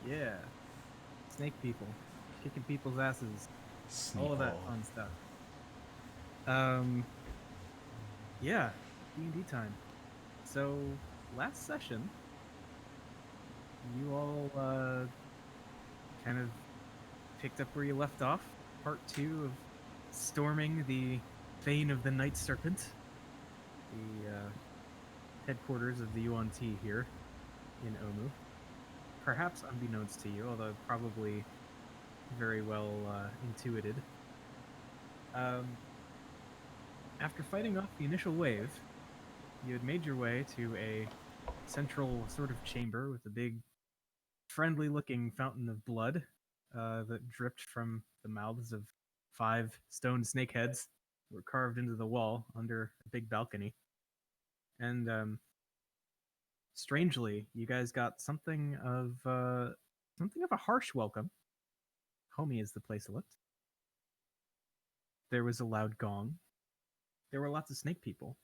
Yeah. Snake people. Kicking people's asses. All of that Sneeple. fun stuff. Um, yeah. D&D time. So, last session, you all kind of picked up where you left off. Part 2 of storming the Fane of the Night Serpent, the headquarters of the Yuan-Ti here in Omu. Perhaps unbeknownst to you, although probably very well intuited. After fighting off the initial wave, you had made your way to a central sort of chamber with a big, friendly-looking fountain of blood that dripped from the mouths of 5 stone snakeheads that were carved into the wall under a big balcony. And strangely, you guys got something of a harsh welcome. Homey is the place looked. There was a loud gong. There were lots of snake people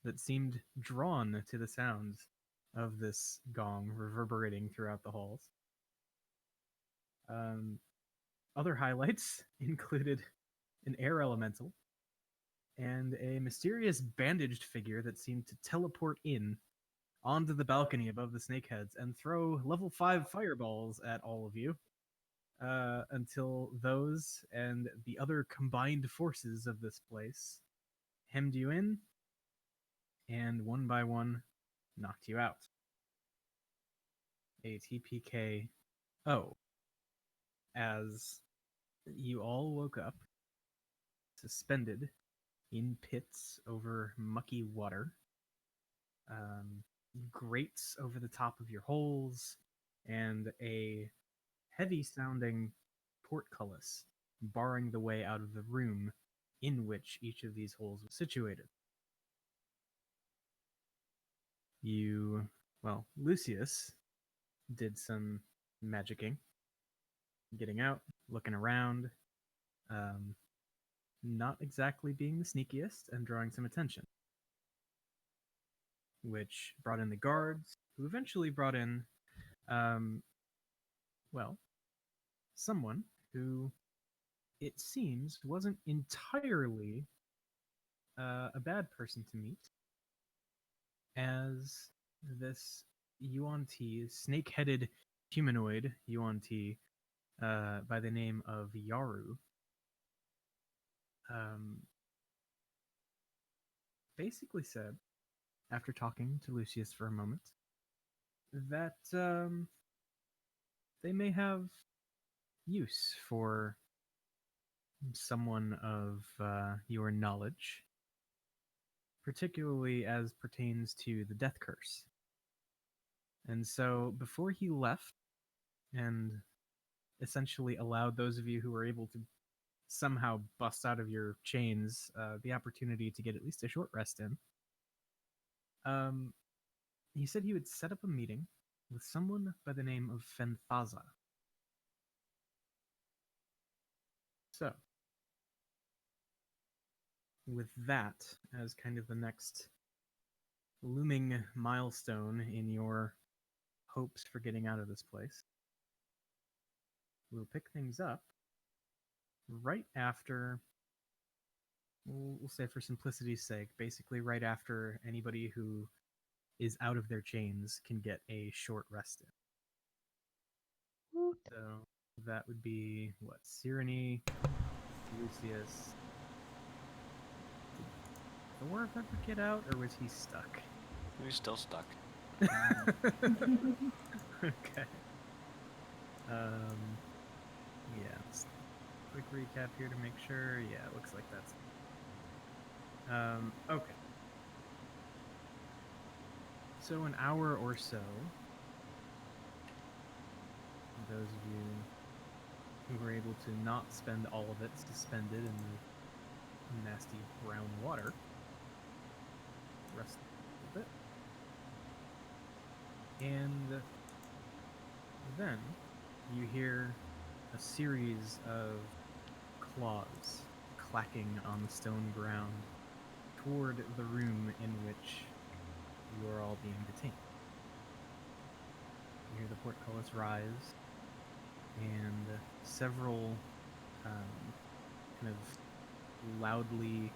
that seemed drawn to the sounds of this gong reverberating throughout the halls. Other highlights included an air elemental and a mysterious bandaged figure that seemed to teleport in onto the balcony above the snakeheads and throw level 5 fireballs at all of you until those and the other combined forces of this place hemmed you in and one by one knocked you out. A TPKO as you all woke up suspended in pits over mucky water, grates over the top of your holes, and a heavy sounding portcullis barring the way out of the room in which each of these holes was situated. Lucius did some magicking, getting out, looking around, not exactly being the sneakiest and drawing some attention, which brought in the guards, who eventually brought in, someone who it seems wasn't entirely a bad person to meet, as this Yuan-Ti, snake-headed humanoid Yuan-Ti by the name of Yaru, basically said, after talking to Lucius for a moment, that they may have use for someone of your knowledge, particularly as pertains to the death curse. And so before he left and essentially allowed those of you who were able to somehow bust out of your chains the opportunity to get at least a short rest in, he said he would set up a meeting with someone by the name of Fenthaza. So, with that as kind of the next looming milestone in your hopes for getting out of this place, we'll pick things up right after, we'll say for simplicity's sake, basically right after anybody who is out of their chains can get a short rest in. So that would be what? Cyrene, Lucius. Did Thor ever get out, or was he stuck? We're still stuck. Okay. Yeah. Quick recap here to make sure. Yeah, it looks like that's. Okay. So an hour or so. Those of you who were able to not spend all of it suspended in the nasty brown water, rest a little bit. And then you hear a series of claws clacking on the stone ground toward the room in which you are all being detained. You hear the portcullis rise, and several kind of loudly,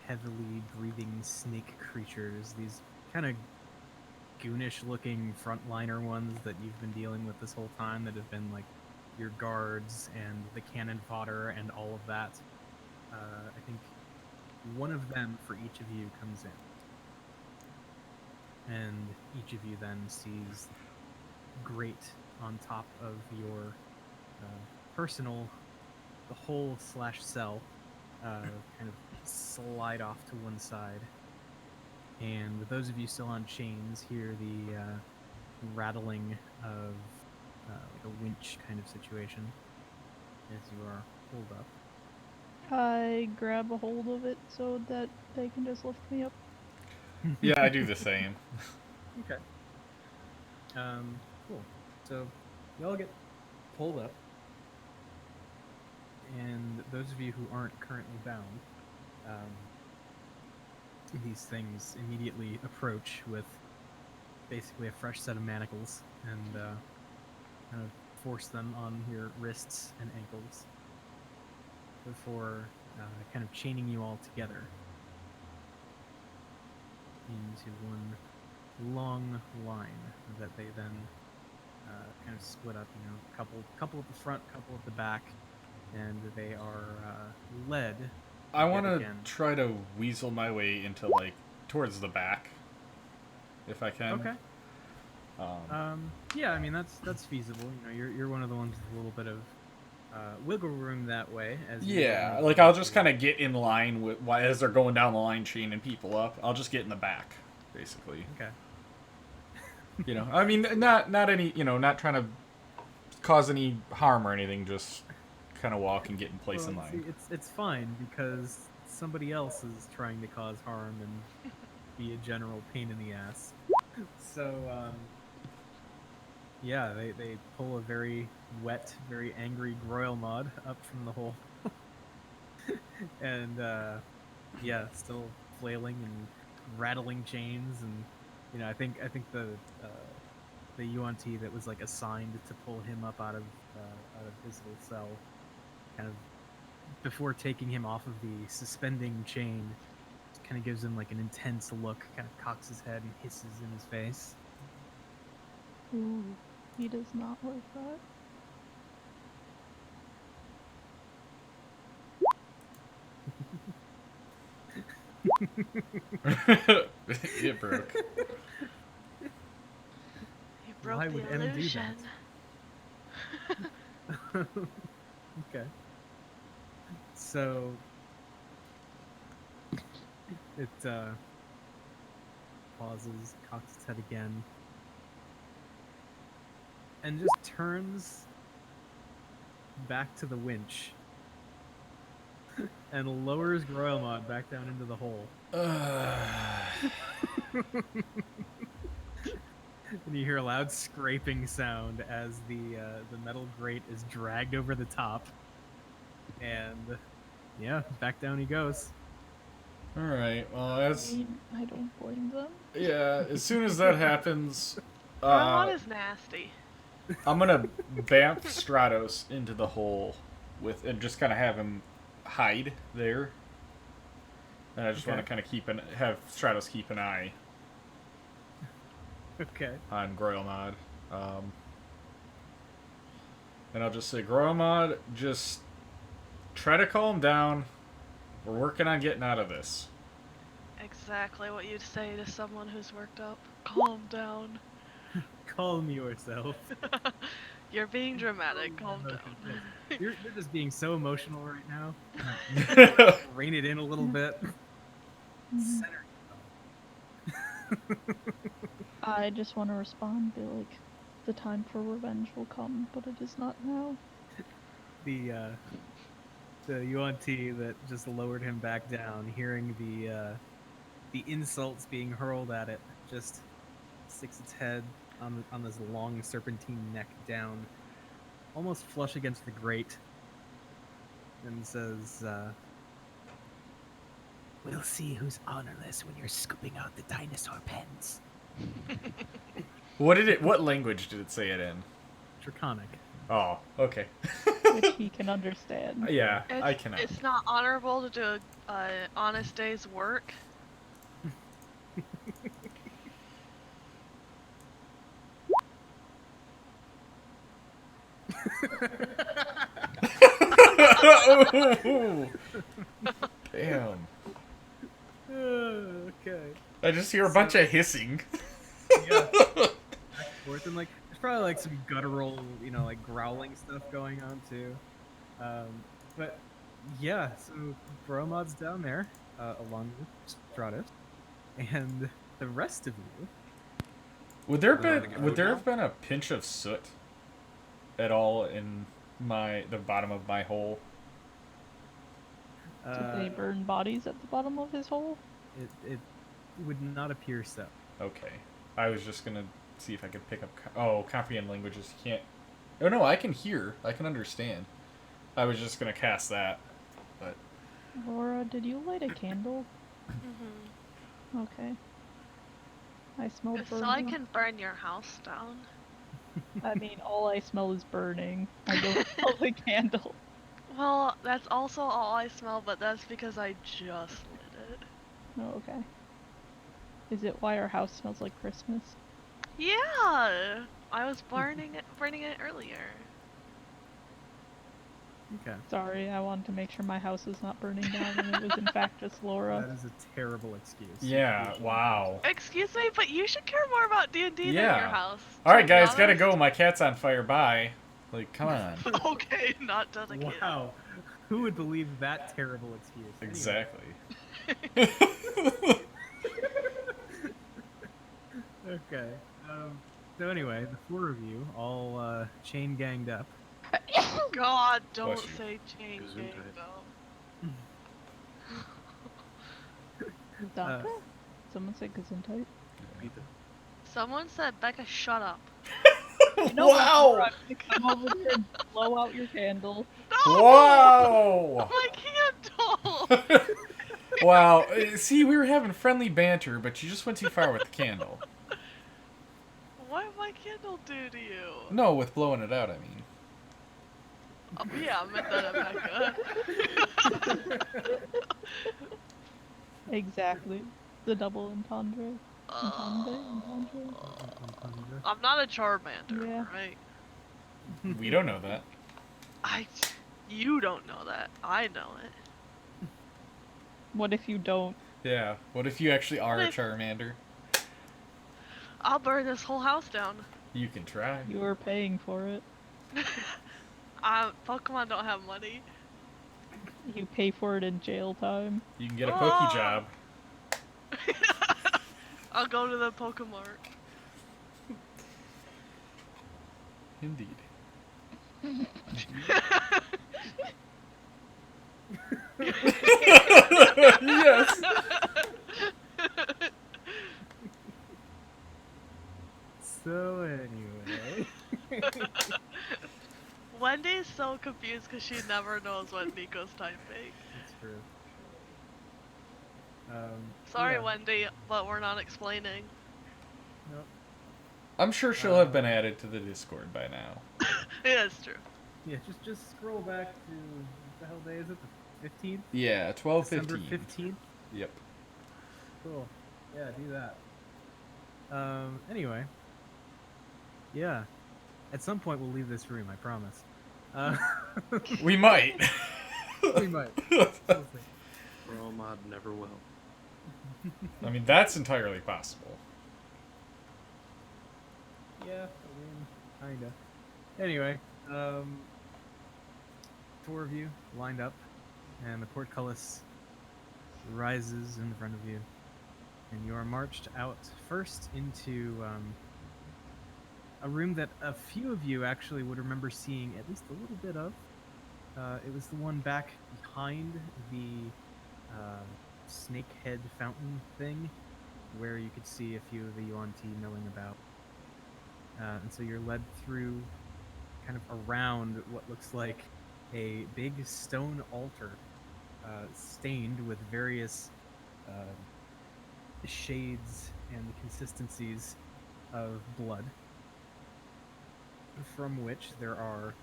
heavily breathing snake creatures, these kind of goonish-looking frontliner ones that you've been dealing with this whole time, that have been like your guards and the cannon fodder and all of that. I think one of them for each of you comes in, and each of you then sees grate on top of your personal, the hole / cell, kind of slide off to one side. And those of you still on chains hear the rattling of like a winch kind of situation as you are pulled up. I grab a hold of it so that they can just lift me up. Yeah, I do the same. Okay. Cool. So you all get pulled up, and those of you who aren't currently bound, these things immediately approach with basically a fresh set of manacles and kind of force them on your wrists and ankles before kind of chaining you all together into one long line that they then kind of split up, couple at the front, couple at the back, and they are led. I want to try to weasel my way into, like, towards the back, if I can. Okay. Yeah, I mean that's feasible. You're one of the ones with a little bit of wiggle room that way. Like I'll just kind of get in line with as they're going down the line, chaining people up. I'll just get in the back, basically. Okay. I mean, not any, not trying to cause any harm or anything. Just kind of walk and get in place in line. See, it's fine because somebody else is trying to cause harm and be a general pain in the ass. So, yeah, they pull a very wet, very angry Groilmod up from the hole. And, yeah, still flailing and rattling chains. And, I think the UNT that was, like, assigned to pull him up out of his little cell, kind of, before taking him off of the suspending chain, kind of gives him, like, an intense look, kind of cocks his head and hisses in his face. Ooh, he does not like that. It broke. You broke Why the would M do illusion. that? Okay. So it pauses, cocks its head again, and just turns back to the winch and lowers Groilmod back down into the hole. And you hear a loud scraping sound as the metal grate is dragged over the top, and yeah, back down he goes. All right. Well, I don't blame them. Yeah, as soon as that happens, Groilmod is nasty. I'm gonna bamf Stratos into the hole and just kind of have him hide there. And I just want to kind of have Stratos keep an eye. Okay. On Groilmod. And I'll just say, Groilmod, just try to calm down. We're working on getting out of this. Exactly what you'd say to someone who's worked up. Calm down. Calm yourself. You're being dramatic. Calm down. You're just being so emotional right now. Rein it in a little bit. Center yourself. I just want to respond, be like, the time for revenge will come, but it is not now. The UNT that just lowered him back down, hearing the insults being hurled at it, just sticks its head on this long serpentine neck down, almost flush against the grate, and says, "We'll see who's honorless when you're scooping out the dinosaur pens." What language did it say it in? Draconic. Oh, okay. which he can understand. Yeah, I cannot. It's not honorable to do a honest day's work. Damn. Okay. I just hear a bunch of hissing. Yeah. Back and forth, and like there's probably like some guttural, like growling stuff going on too. But yeah, so Bromod's down there, along with Stratus, and the rest of you. Would there have been a pinch of soot at all in the bottom of my hole? Did they burn bodies at the bottom of his hole? It would not appear so. Okay. I was just gonna see if I could pick up. Comprehend languages. You can't. Oh no, I can hear. I can understand. I was just gonna cast that, but Laura, did you light a candle? Mm-hmm. Okay. I smelled So burning. I can burn your house down. I mean, all I smell is burning. I don't smell the candle. Well, that's also all I smell, but that's because I just lit it. Oh, okay. Is it why our house smells like Christmas? Yeah, I was burning it earlier. Okay. Sorry, I wanted to make sure my house was not burning down and it was in fact just Laura. That is a terrible excuse. yeah. Wow. Excuse me, but you should care more about D&D than your Yeah. house. All right, to be guys, gotta honest. go. My cat's on fire. Bye. Like, come on. Okay, not dedicated. Wow. Who would believe that terrible excuse? Anyway. Exactly. Okay. So anyway, the four of you all chain ganged up. God, don't Bless you. say chain gang Gesundheit. though. Danke? Someone said Gesundheit? Bitte. Someone said, Becca, shut up. Wow. I'm gonna come over here and blow out your candle. No! Wow. My candle! Wow. See, we were having friendly banter, but you just went too far with the candle. What did my candle do to you? No, with blowing it out, I mean. Oh, yeah, I meant that at Becca. Exactly. The double entendre. Entendre? I'm not a Charmander, Yeah. right? We don't know that. You don't know that. I know it. What if you don't? Yeah. What if you actually are What a if- Charmander? I'll burn this whole house down. You can try. You are paying for it. Pokemon don't have money. You pay for it in jail time. You can get a Oh. Poke job. I'll go to the Pokemart. Indeed. Yes. So anyway. Wendy's so confused because she never knows what Nico's typing. That's true. Sorry, yeah. Wendy, but we're not explaining. Nope. I'm sure she'll have been added to the Discord by now. Yeah, it's true. Yeah, just scroll back to what the hell day is it? The 15th? Yeah, 12, December 15. 15th? Yep. Cool. Yeah, do that. Anyway. Yeah. At some point we'll leave this room, I promise. We might. We might. We'll see. Bromod never will. I mean, that's entirely possible. Yeah, I mean, kinda. Anyway, four of you lined up, and the portcullis rises in front of you, and you are marched out first into a room that a few of you actually would remember seeing at least a little bit of. It was the one back behind the snakehead fountain thing, where you could see a few of the Yuan-Ti milling about. And so you're led through kind of around what looks like a big stone altar stained with various shades and consistencies of blood. from which there are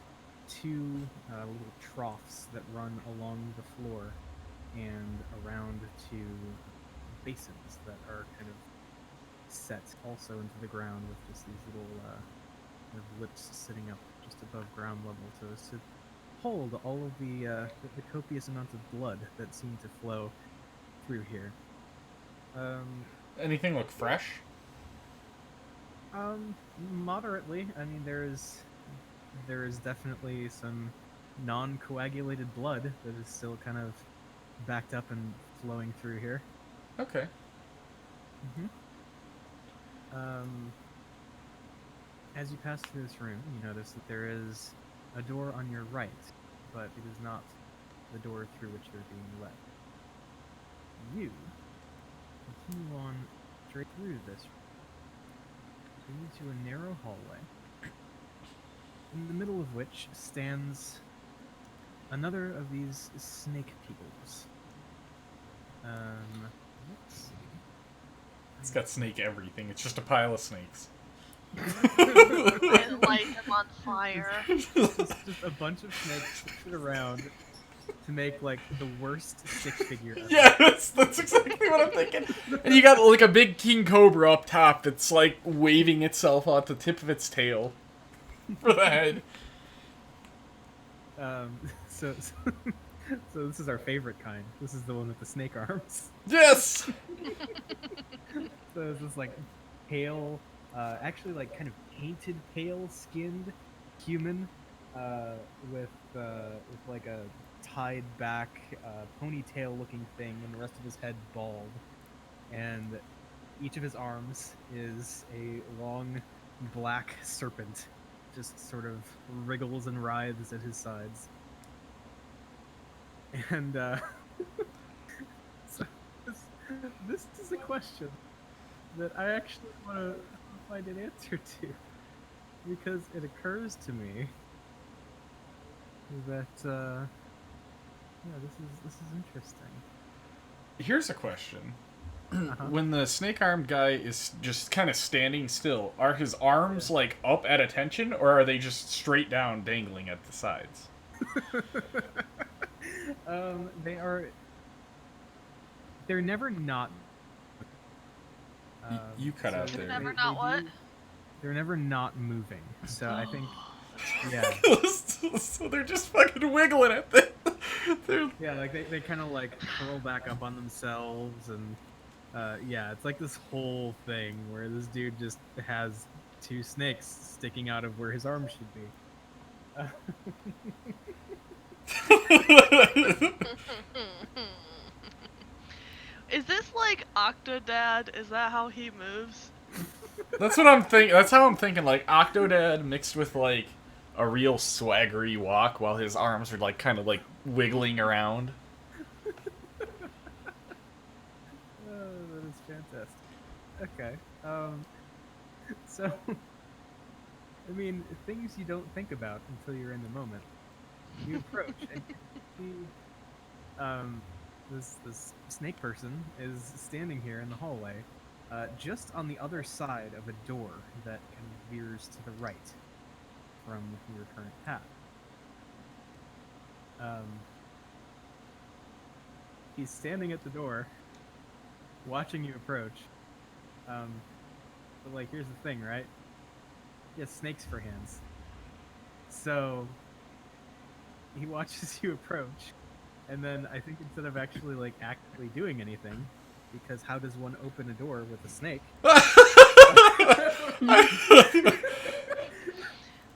two little troughs that run along the floor and around two basins that are kind of set also into the ground with just these little kind of lips sitting up just above ground level so as to hold all of the copious amount of blood that seem to flow through here. Anything look fresh? Moderately. I mean, there is definitely some non-coagulated blood that is still kind of backed up and flowing through here. Okay. As you pass through this room, you notice that there is a door on your right, but it is not the door through which you're being led. You continue on straight through this room, leading to a narrow hallway, in the middle of which stands another of these snake peoples. Let's see. It's got snake everything. It's just a pile of snakes. I light them on fire. It's just a bunch of snakes sit around to make like the worst stick figure ever. Yeah, that's exactly what I'm thinking. And you got like a big king cobra up top that's like waving itself out the tip of its tail for the head. So this is our favorite kind. This is the one with the snake arms. Yes. So it's this like pale, actually like kind of painted pale skinned human with like a tied back ponytail looking thing and the rest of his head bald. And each of his arms is a long black serpent, just sort of wriggles and writhes at his sides. And so this is a question that I actually want to find an answer to, because it occurs to me that this is interesting. Here's a question. Uh-huh. When the snake-armed guy is just kind of standing still, are his arms like up at attention, or are they just straight down dangling at the sides? They're never not. You cut out They're there. never not what? They're never not moving. So I think, yeah, So they're just fucking wiggling at them. yeah, like they kind of like curl back up on themselves, and yeah, it's like this whole thing where this dude just has two snakes sticking out of where his arms should be. Is this like Octodad? Is that how he moves? That's what I'm thinking. That's how I'm thinking. Like Octodad mixed with like a real swaggery walk, while his arms are like kind of like wiggling around. That is fantastic. Okay. So, I mean, things you don't think about until you're in the moment. You approach and you see, this snake person is standing here in the hallway, just on the other side of a door that kind of veers to the right from your current path. He's standing at the door, watching you approach. But like, here's the thing, right? He has snakes for hands. So he watches you approach, and then I think instead of actually like actively doing anything, because how does one open a door with a snake?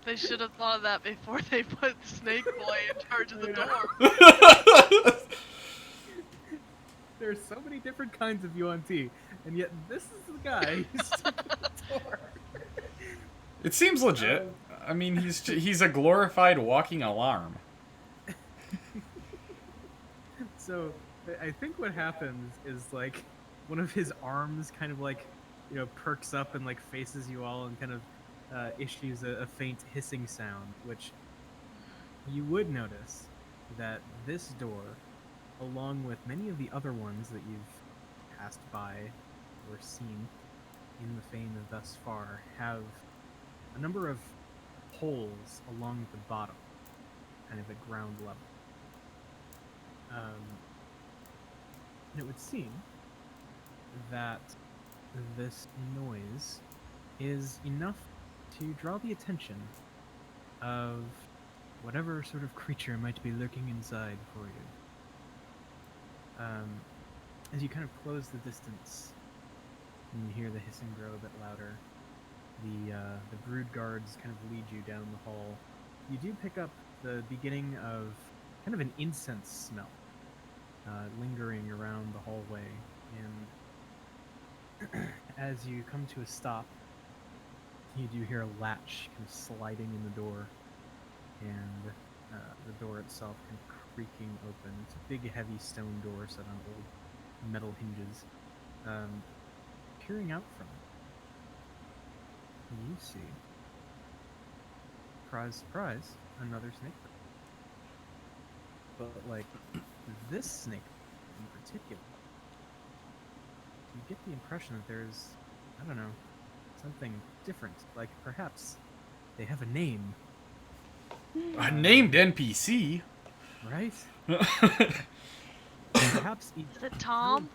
They should have thought of that before they put Snake Boy in charge of the door. There's so many different kinds of UNT, and yet this is the guy who's stuck at the door. It seems legit. I mean, he's a glorified walking alarm. So I think what happens is like one of his arms kind of like, you know, perks up and like faces you all and kind of issues a faint hissing sound, which you would notice that this door, along with many of the other ones that you've passed by or seen in the fane thus far, have a number of holes along the bottom, kind of at ground level. And it would seem that this noise is enough to draw the attention of whatever sort of creature might be lurking inside for you. As you kind of close the distance, and you hear the hissing grow a bit louder, the brood guards kind of lead you down the hall. You do pick up the beginning of kind of an incense smell lingering around the hallway, and as you come to a stop, you do hear a latch kind of sliding in the door, and the door itself kind of creaking open. It's a big, heavy stone door set on old metal hinges. Peering out from it, you see, surprise, surprise, another snake. But like this snake in particular, you get the impression that there's, I don't know, something different. Like perhaps they have a name, A named NPC. right? Perhaps each Is it Tom?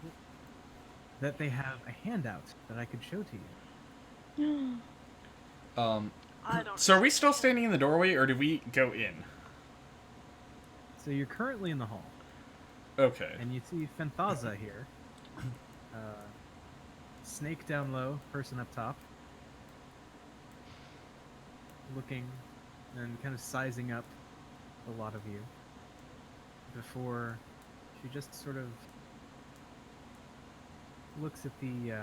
that they have a handout that I could show to you. I don't So are we still standing in the doorway, or did we go in? So you're currently in the hall, Okay. and you see Fenthaza here. Snake down low, person up top. Looking and kind of sizing up a lot of you. Before she just sort of looks at the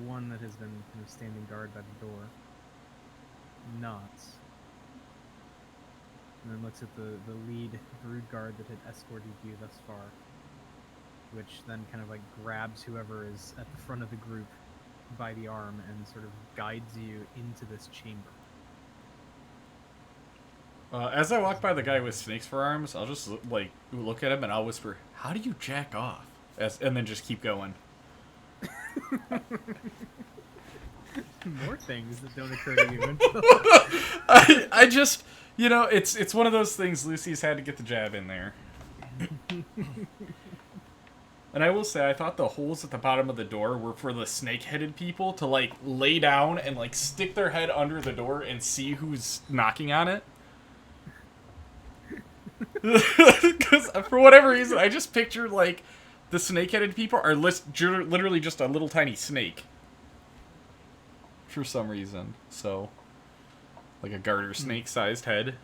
one that has been kind of standing guard by the door, nods, and then looks at the lead brood guard that had escorted you thus far, which then kind of like grabs whoever is at the front of the group by the arm and sort of guides you into this chamber. As I walk by the guy with snakes for arms, I'll just look at him and I'll whisper, "How do you jack off?" And then just keep going. More things that don't occur to you until I just, it's one of those things. Lucy's had to get the jab in there. And I will say, I thought the holes at the bottom of the door were for the snake-headed people to like lay down and like stick their head under the door and see who's knocking on it. Because for whatever reason, I just pictured like the snake-headed people are literally just a little tiny snake. For some reason, so like a garter snake-sized head.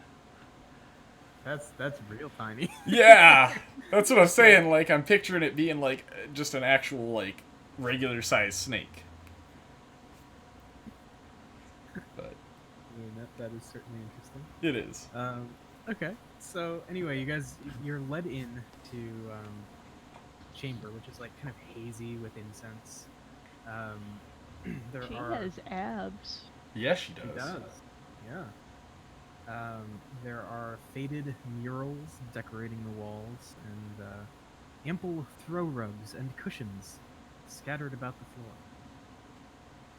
that's real tiny. Yeah, that's what I'm saying. Like I'm picturing it being like just an actual like regular-sized snake. But I mean, that is certainly interesting. it is. Okay, so anyway, you guys, you're led in to chamber, which is like kind of hazy with incense. There She are. has abs. Yes, she She does. does. Yeah. There are faded murals decorating the walls, and ample throw rugs and cushions scattered about the floor.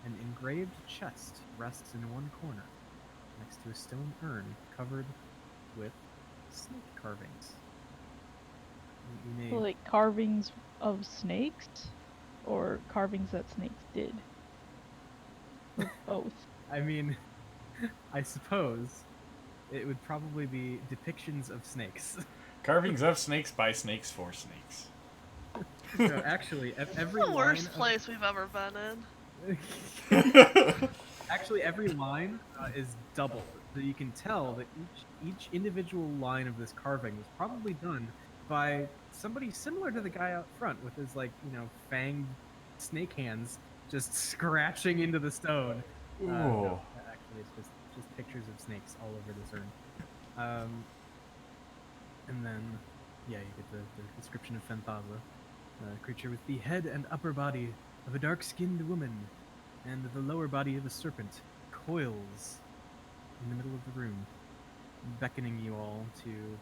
An engraved chest rests in one corner, next to a stone urn covered with snake carvings. You may Like carvings of snakes, or carvings that snakes did. Or both. I mean, I suppose it would probably be depictions of snakes. Carvings of snakes by snakes for snakes. So actually, every the worst line place we've ever been in. Actually, every line is doubled, so you can tell that each individual line of this carving was probably done by somebody similar to the guy out front with his fanged snake hands just scratching into the stone. No, actually, it's just pictures of snakes all over this urn. And then, yeah, you get the description of Fenthaza, a creature with the head and upper body of a dark-skinned woman, and the lower body of a serpent coils in the middle of the room, beckoning you all to,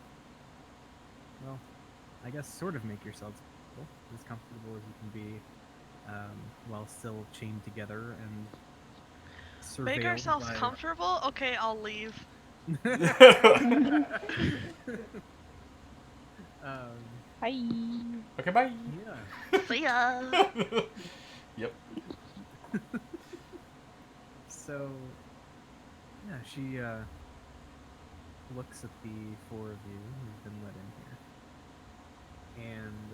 well, I guess sort of make yourselves as comfortable as you can be, while still chained together and surveilled Make ourselves by... comfortable? Okay, I'll leave. Hi. Okay, bye. yeah. See ya. Yep. So, yeah, she looks at the four of you who've been let in here, and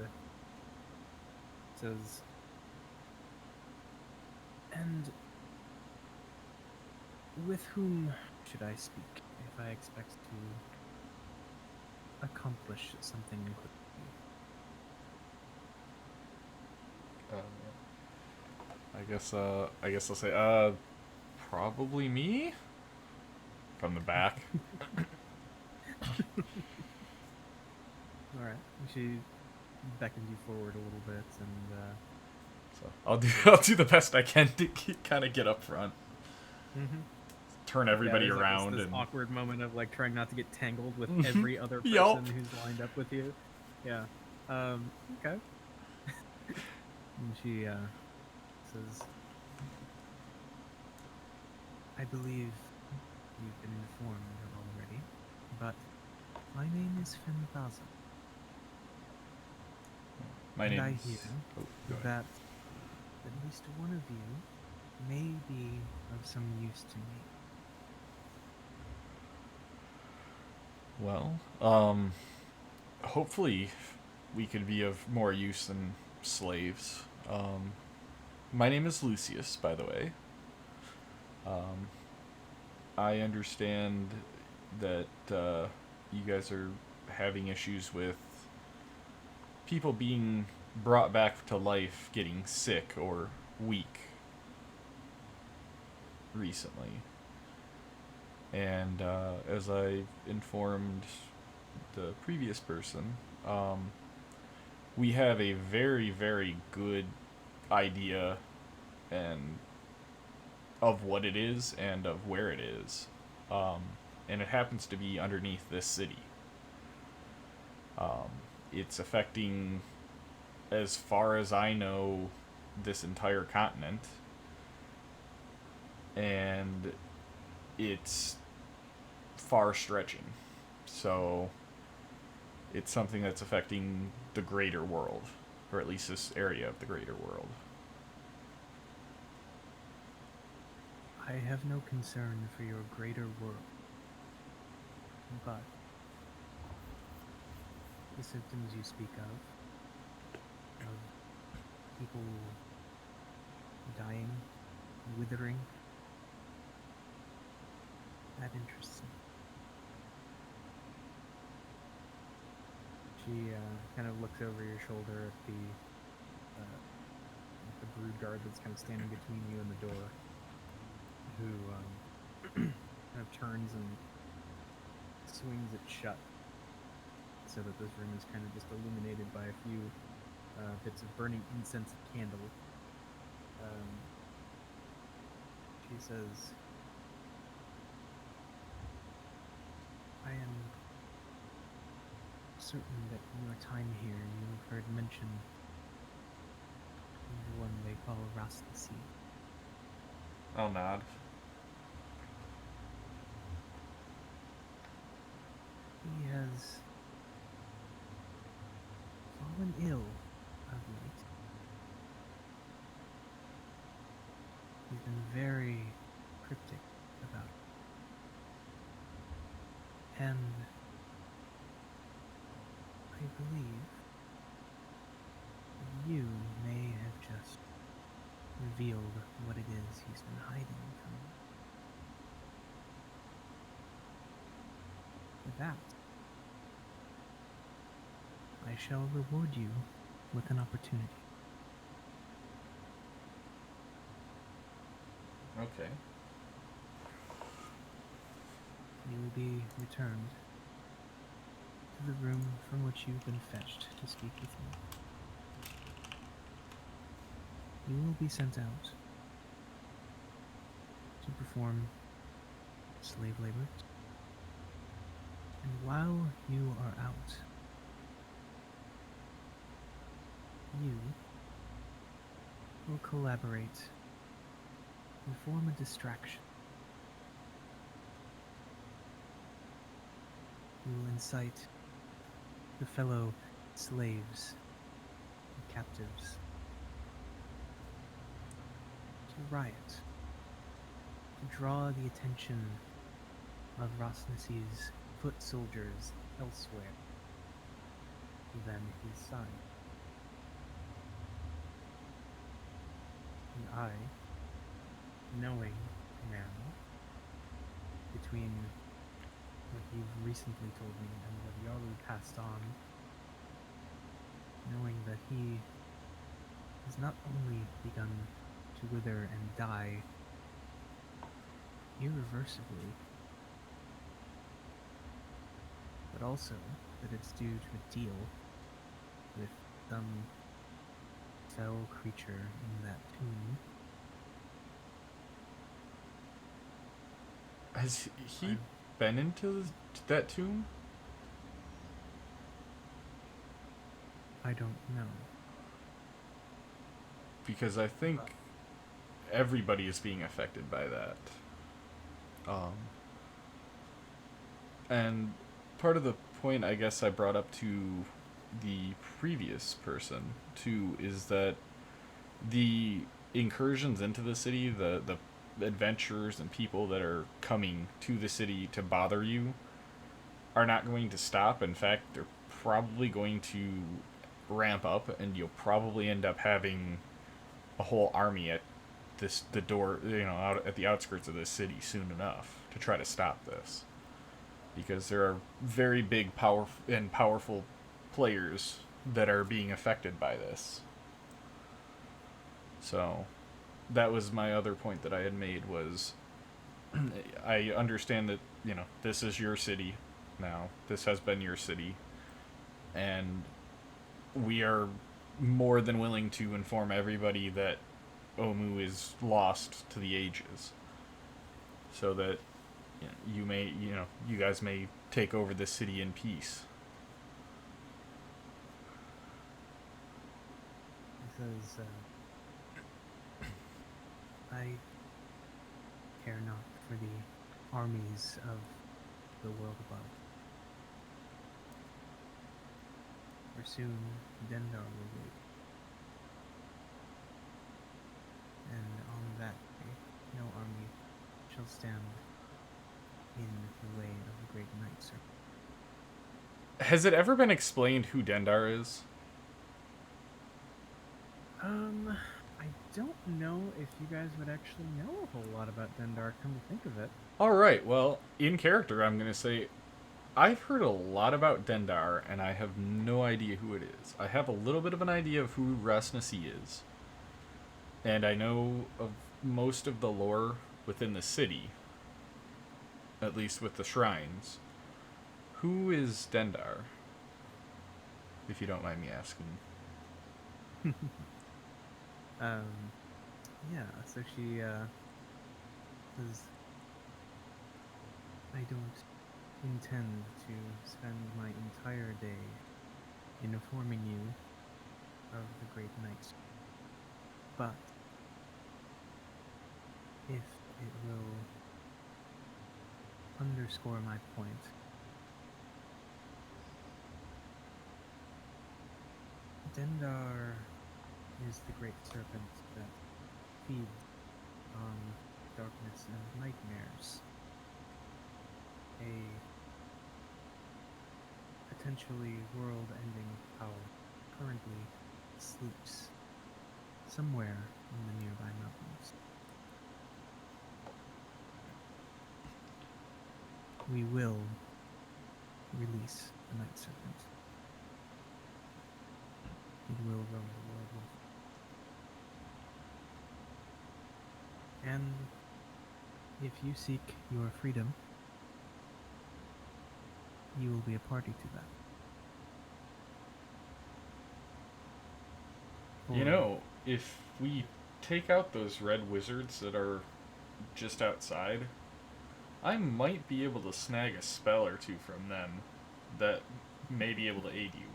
says, "And with whom should I speak if I expect to accomplish something quickly?" I guess I'll say, probably me? From the back. All right. She beckons you forward a little bit, and So I'll do the best I can to kind of get up front. Turn everybody there's, like, around this and awkward moment of like trying not to get tangled with every other Yup. person who's lined up with you. Yeah. Okay. And she says, "I believe you've been informed already, but my name is Fenthaza, my and I name's hear oh, go ahead. that at least one of you may be of some use to me." Well, hopefully we could be of more use than slaves. My name is Lucius, by the way. I understand that you guys are having issues with people being brought back to life getting sick or weak recently. And as I informed the previous person, we have a very, very good idea and of what it is and of where it is. And it happens to be underneath this city. It's affecting, as far as I know, this entire continent. And it's far stretching. So it's something that's affecting the greater world, or at least this area of the greater world. I have no concern for your greater world, but the symptoms you speak of people dying, withering, that interests me. She kind of looks over your shoulder at the brood guard that's kind of standing between you and the door, who kind of turns and swings it shut, so that this room is kind of just illuminated by a few bits of burning incense and candle. She says, "I am certain that in your time here you have heard mention of the one they call Rastasi. I'll nod. He has fallen ill of late. He's been very cryptic about it. And I believe that you may have just revealed what it is he's been hiding from you. For that, I shall reward you with an opportunity. Okay. You will be returned to the room from which you've been fetched to speak with me. You will be sent out to perform slave labor. And while you are out, you will collaborate and form a distraction incite the fellow slaves and captives to riot, to draw the attention of Rosnesi's foot soldiers elsewhere than his side. And I, knowing now, between what you've recently told me and what Yaru passed on, knowing that he has not only begun to wither and die irreversibly, but also that it's due to a deal with some fell creature in that tomb. Has he been into that tomb? I don't know. Because I think everybody is being affected by that. And part of the point I guess I brought up to the previous person too is that the incursions into the city, the adventurers and people that are coming to the city to bother you are not going to stop. In fact, they're probably going to ramp up, and you'll probably end up having a whole army at the door, out at the outskirts of this city soon enough to try to stop this, because there are very big, powerful players that are being affected by this. So that was my other point that I had made was I understand that, this is your city now. This has been your city. And we are more than willing to inform everybody that Omu is lost to the ages. So that you guys may take over this city in peace. Because I care not for the armies of the world above. For soon Dendar will wake. And on that day, no army shall stand in the way of the great Night Serpent. Has it ever been explained who Dendar is? I don't know if you guys would actually know a whole lot about Dendar, come to think of it. Alright, well, in character, I'm going to say I've heard a lot about Dendar, and I have no idea who it is. I have a little bit of an idea of who Rosnesi is. And I know of most of the lore within the city, at least with the shrines. Who is Dendar? If you don't mind me asking. Yeah, so she, says, I don't intend to spend my entire day informing you of the Great Night, but if it will underscore my point, Dendar is the great serpent that feeds on darkness and nightmares. A potentially world-ending power currently sleeps somewhere in the nearby mountains. We will release the Night Serpent. It will roam the world with. And if you seek your freedom, you will be a party to that. If we take out those red wizards that are just outside, I might be able to snag a spell or two from them that may be able to aid you.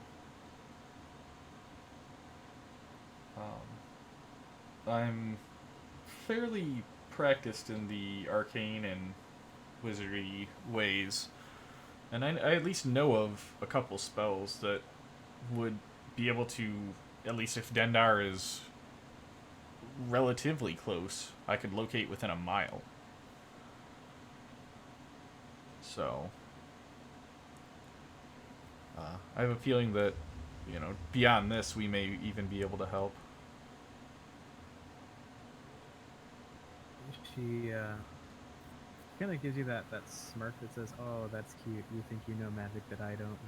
I'm fairly practiced in the arcane and wizardry ways, And I at least know of a couple spells that would be able to, at least if Dendar is relatively close, I could locate within a mile. So, I have a feeling that, you know, beyond this, we may even be able to help. She kind of gives you that smirk that says, "Oh, that's cute. You think you know magic that I don't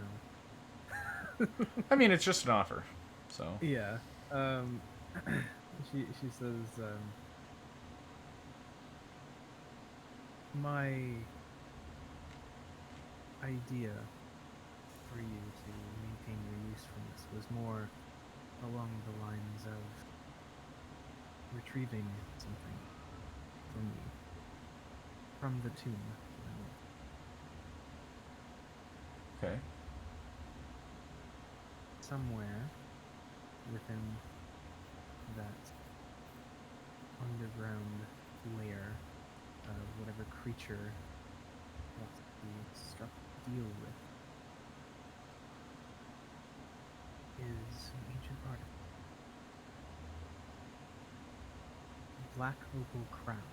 know." I mean, it's just an offer, so. Yeah. She says, my idea for you to maintain your usefulness was more along the lines of retrieving something from me, from the tomb. Okay. Somewhere within that underground lair of whatever creature that we struck deal with is an ancient artifact. A black opal crown.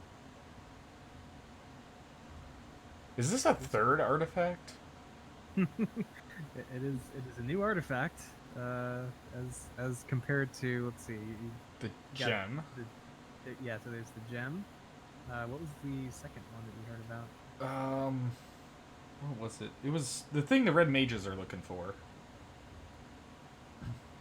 Is this a third artifact? It is a new artifact, as compared to, let's see, The got gem? yeah, so there's the gem. What was the second one that we heard about? What was it? It was the thing the red mages are looking for.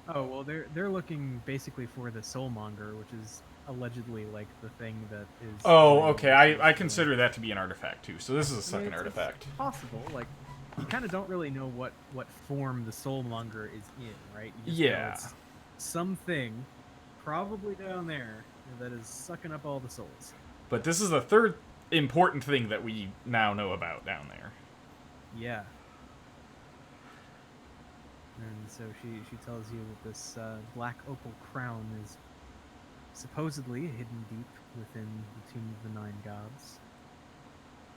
Oh well, they're looking basically for the soulmonger, which is allegedly like the thing that is. Oh, okay. I consider that to be an artifact too. So this is a second it's artifact. possible. Like, you kind of don't really know what form the soulmonger is in, right? You just know Yeah. it's something, probably down there, that is sucking up all the souls. But this is the third important thing that we now know about down there. Yeah. And so she tells you that this black opal crown is supposedly hidden deep within the Tomb of the Nine Gods,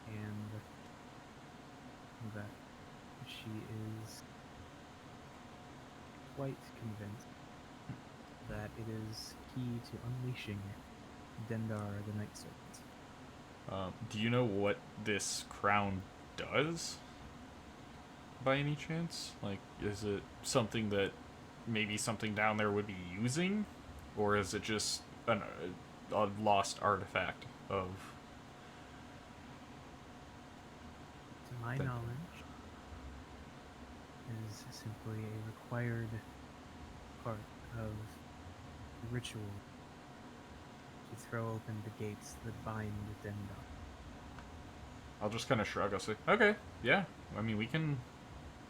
and that she is quite convinced that it is key to unleashing Dendar the Night Serpent. Do you know what this crown does? By any chance? Like, is it something that maybe something down there would be using? Or is it just a lost artifact of... To my Thank you. knowledge, is simply a required part of the ritual to throw open the gates that bind Dendar. I'll just kind of shrug. I'll say, okay, yeah. I mean, we can...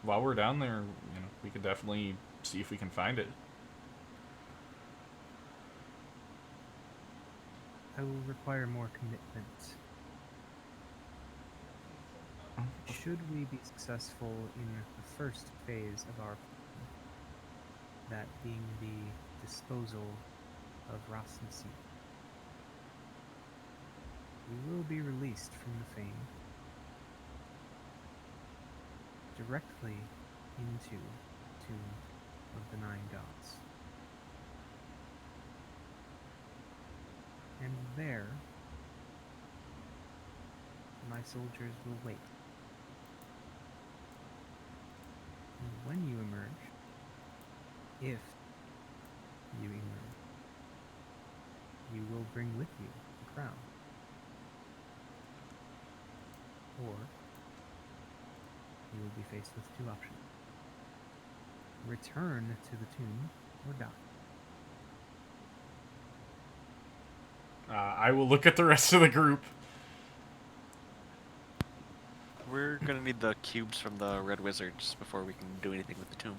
While we're down there, you know, we could definitely see if we can find it. I will require more commitment. Should we be successful in the first phase of our plan, that being the disposal of Rasmussen, we will be released from the Fane directly into Tomb of the Nine Gods. And there, my soldiers will wait. And when you emerge, if you emerge, you will bring with you the crown. Or you will be faced with two options. Return to the tomb or die. I will look at the rest of the group. We're gonna need the cubes from the Red Wizards before we can do anything with the tomb.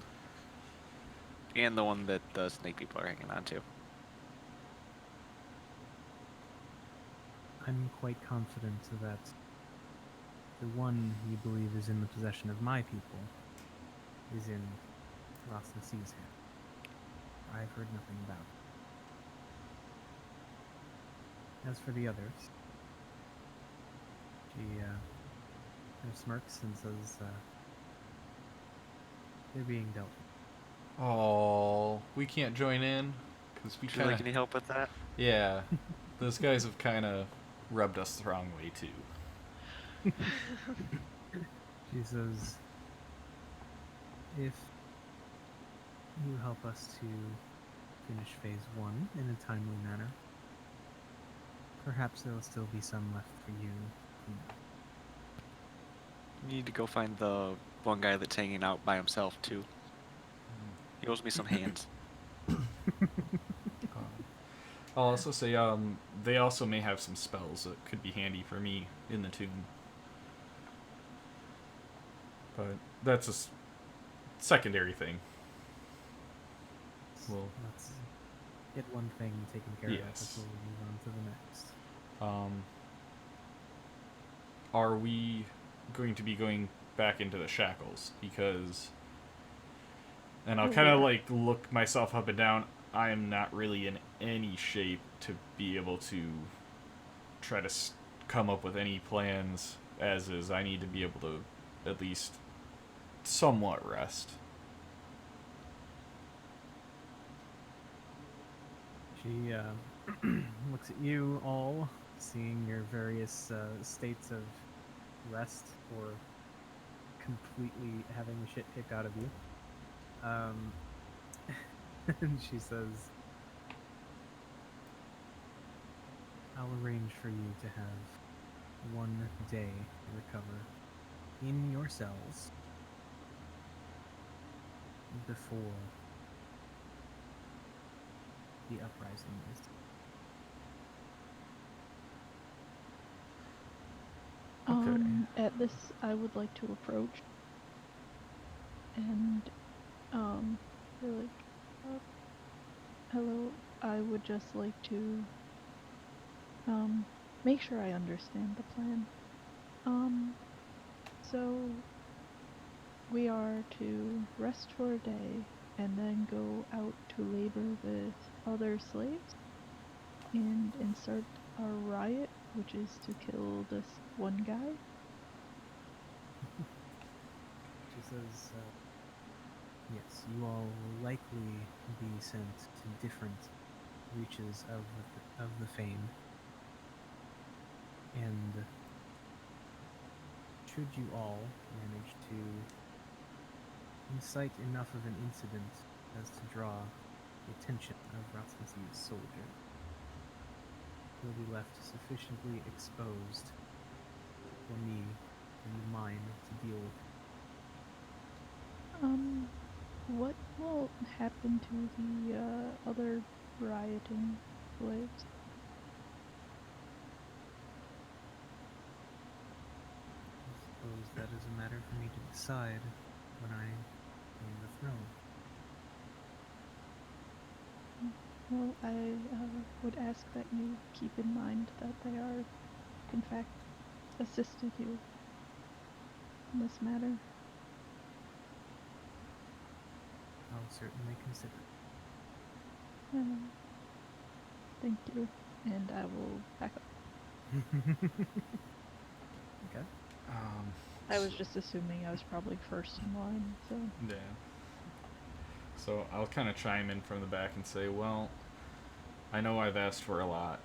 And the one that the snake people are hanging on to. I'm quite confident that the one you believe is in the possession of my people is in Rasmusen's hand. I've heard nothing about it. As for the others, she kind of smirks and says, They're being dealt with. Oh, we can't join in because we Would you like kind any of. help with that? Yeah, those guys have kind of rubbed us the wrong way too. She says, if you help us to finish phase 1 in a timely manner, perhaps there'll still be some left for you. You need to go find the one guy that's hanging out by himself too. He owes me some hands. I'll also say, they also may have some spells that could be handy for me in the tomb. But that's a secondary thing. Well, Let's get one thing taken care of Yes. before we move on to the next. Are we going to be going back into the shackles? Because, and I'll kind of like look myself up and down. I am not really in any shape to be able to try to come up with any plans as is. I need to be able to at least somewhat rest. She looks at you all, seeing your various states of rest or completely having the shit kicked out of you. And she says, I'll arrange for you to have 1 day to recover in your cells before the uprising is. At this, I would like to approach and be like, hello, I would just like to make sure I understand the plan. So we are to rest for a day and then go out to labor with other slaves and insert our riot, which is to kill this one guy. She says, yes, you all will likely be sent to different reaches of the fame. And should you all manage to incite enough of an incident as to draw the attention of Rasmussen's soldier, you'll be left sufficiently exposed for me and mine to deal with. What will happen to the other rioting slaves? I suppose that is a matter for me to decide when I gain the throne. Well, I would ask that you keep in mind that they are, in fact, assisted you in this matter. I'll certainly consider it. Thank you, and I will back up. Okay. I was just assuming I was probably first in line, so. Yeah. So I'll kind of chime in from the back and say, well, I know I've asked for a lot.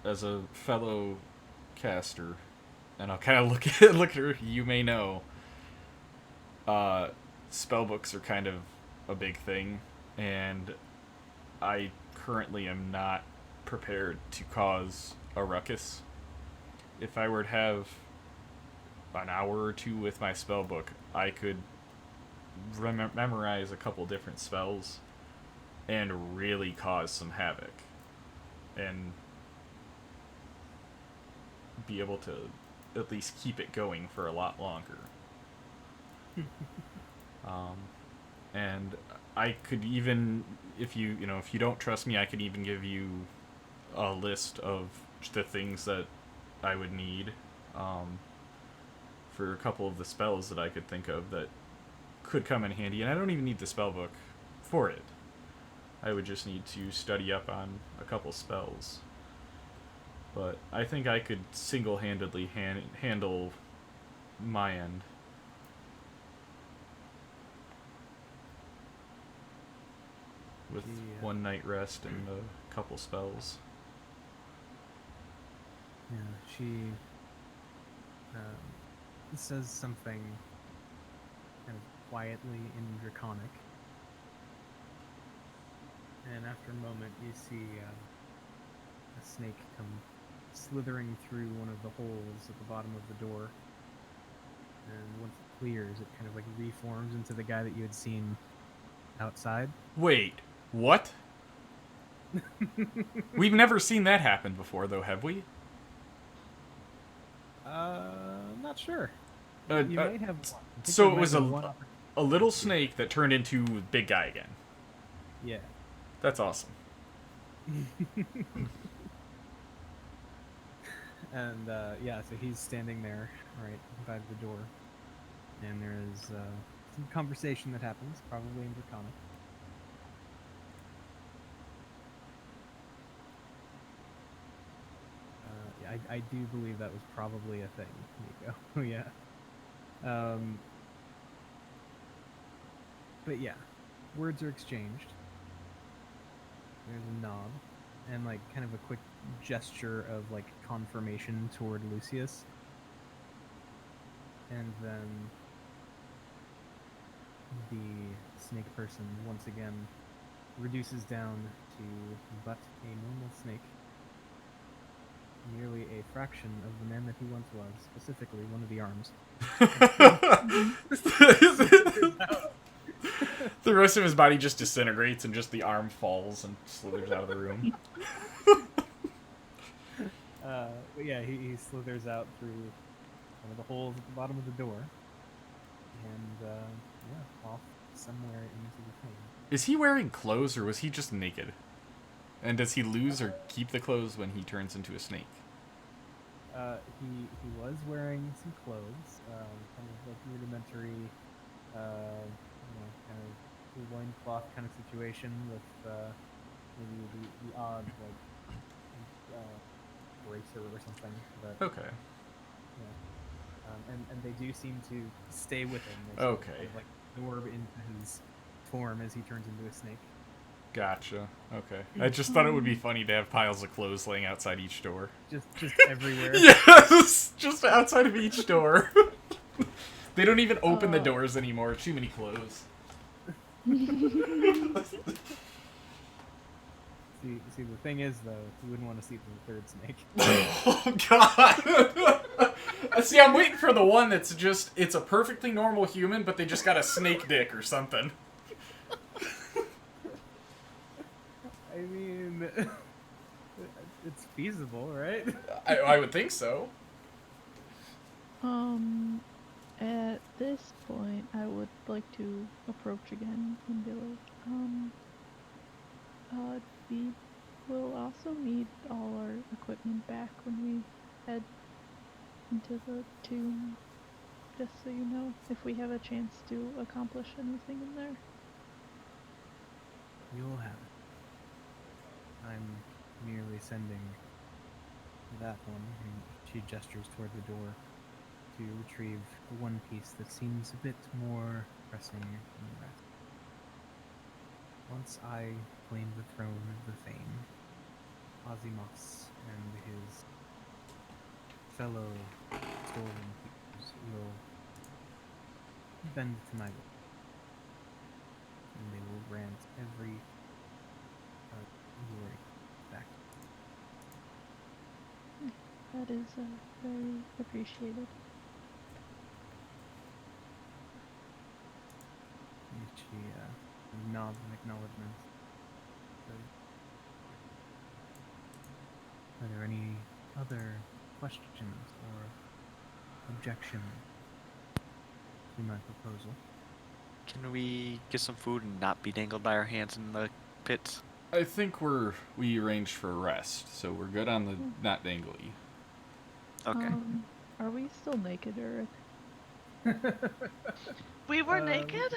As a fellow caster, and I'll kind of look at her, you may know, spellbooks are kind of a big thing, and I currently am not prepared to cause a ruckus. If I were to have an hour or two with my spellbook, I could memorize a couple different spells and really cause some havoc and be able to at least keep it going for a lot longer. And I could even, if you don't trust me, I could even give you a list of the things that I would need for a couple of the spells that I could think of that could come in handy. And I don't even need the spell book for it. I would just need to study up on a couple spells. But I think I could single-handedly handle my end. with Yeah. one night rest and a couple spells. Yeah, she says something kind of quietly in Draconic. And after a moment, you see a snake come slithering through one of the holes at the bottom of the door. And once it clears, it kind of like reforms into the guy that you had seen outside. Wait, what? We've never seen that happen before, though, have we? Not sure. Uh, You uh, may have one. I think so there it might was have been one a little snake that turned into big guy again. Yeah. That's awesome. And yeah, so he's standing there, right by the door, and there is some conversation that happens, probably in Draconic. Yeah, I do believe that was probably a thing, Nico. Yeah. But yeah, words are exchanged. There's a nod, and like kind of a quick gesture of like confirmation toward Lucius. And then the snake person once again reduces down to but a normal snake. Merely a fraction of the man that he once was, specifically one of the arms. The rest of his body just disintegrates and just the arm falls and slithers out of the room. But yeah, he slithers out through one of the holes at the bottom of the door, and yeah, off somewhere into the thing. Is he wearing clothes or was he just naked? And does he lose or keep the clothes when he turns into a snake? He was wearing some clothes, kind of like rudimentary, kind of loincloth kind of situation with maybe the odd like bracer or something. But Okay. yeah, and they do seem to stay with him. They Okay. kind of, like absorb into his form as he turns into a snake. Gotcha. Okay. I just thought it would be funny to have piles of clothes laying outside each door. Just everywhere. Yes! Just outside of each door. They don't even open the doors anymore. Too many clothes. See, the thing is, though, you wouldn't want to see the third snake. Oh, God! See, I'm waiting for the one that's just, it's a perfectly normal human, but they just got a snake dick or something. I mean, it's feasible, right? I would think so. At this point, I would like to approach again and be like, we will also need all our equipment back when we head into the tomb, just so you know, if we have a chance to accomplish anything in there. You'll have it. I'm merely sending that one, and she gestures toward the door, to retrieve the one piece that seems a bit more pressing than the rest. Once I claim the throne of the Fane, Ozimos and his fellow stolen keepers will bend to my will, and they will grant every glory back. That is very appreciated. And she nods in acknowledgement. Are there any other questions or objections to my proposal? Can we get some food and not be dangled by our hands in the pits? I think we arranged for a rest, so we're good on the not dangly. Okay. Are we still naked, Eric? We were naked?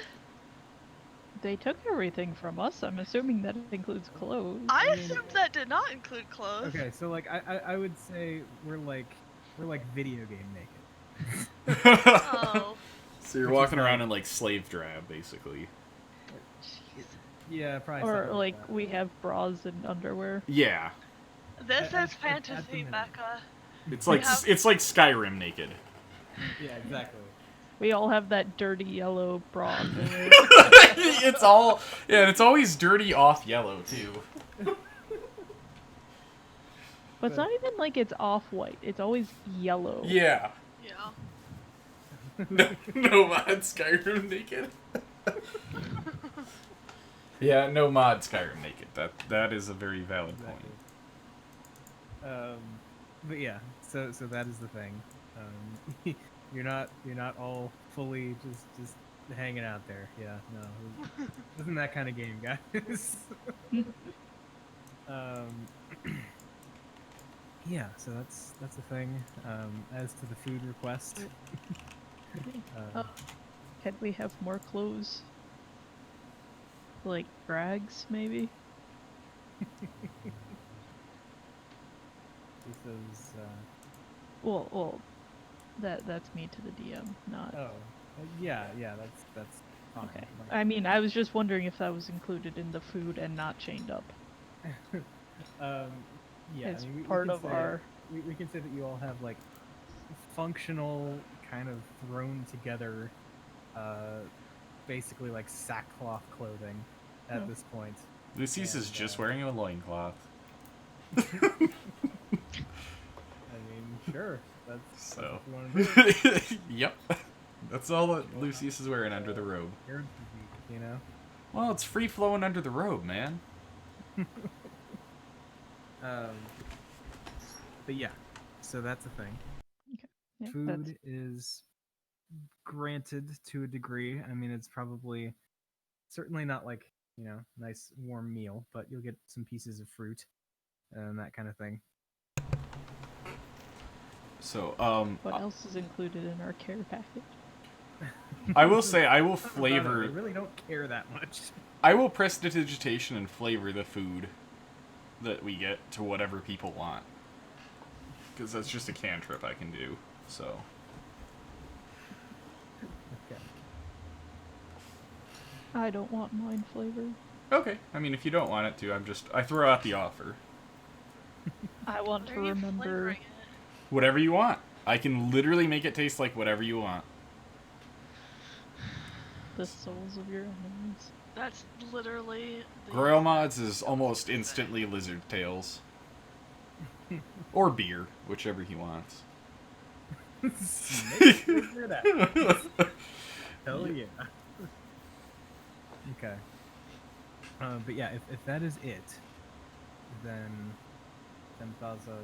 They took everything from us. I'm assuming that includes clothes. I assumed that did not include clothes. Okay, so like I would say we're like video game naked. Oh. So you're Which is walking around like- in like slave drab, basically. Jeez. Yeah, probably. Or something like that. we have bras and underwear. Yeah, This At- is at the fantasy, minimum. Becca. it's like have- it's like Skyrim naked. Yeah, exactly. We all have that dirty yellow bra underwear. It's all and it's always dirty off yellow too. But it's not even like it's off-white. It's always yellow. Yeah. Yeah. No mod Skyrim naked. Yeah, no mod Skyrim naked. That is a very valid point. Exactly. But yeah, so that is the thing. You're not all fully just hanging out there. Yeah, no, it wasn't that kind of game, guys. Yeah, so that's the thing. As to the food request, Oh, can we have more clothes? Like rags, maybe? he says, Well, that's me to the DM, not. yeah, that's fine. Okay. Like, I mean, I was just wondering if that was included in the food and not chained up. yeah, It's I mean, we part can of say, our. we can say that you all have like functional, kind of thrown together, basically like sackcloth clothing at Oh. this point. Lucy's is And, just wearing a loincloth. I mean, sure, that's So. what you want to do. Yep. That's all that Lucius is wearing under the robe. Your physique, you know. Well, it's free flowing under the robe, man. But yeah, so that's the thing. Yeah, Food that's is granted to a degree. I mean, it's probably certainly not like, nice warm meal, but you'll get some pieces of fruit and that kind of thing. So, what else is included in our care package. I will say I will They flavor. really don't care that much. I will prestidigitation and flavor the food that we get to whatever people want. Because that's just a cantrip I can do. So. Okay. I don't want mine flavored. Okay. I mean, if you don't want it to, I throw out the offer. I want What to are you remember. flavoring it? Whatever you want. I can literally make it taste like whatever you want. The souls of your enemies. That's literally. Grail Mods is almost instantly lizard tails. Or beer, whichever he wants. Snake figure it out. Hell yeah. Okay. But yeah, if that is it, then Thaza.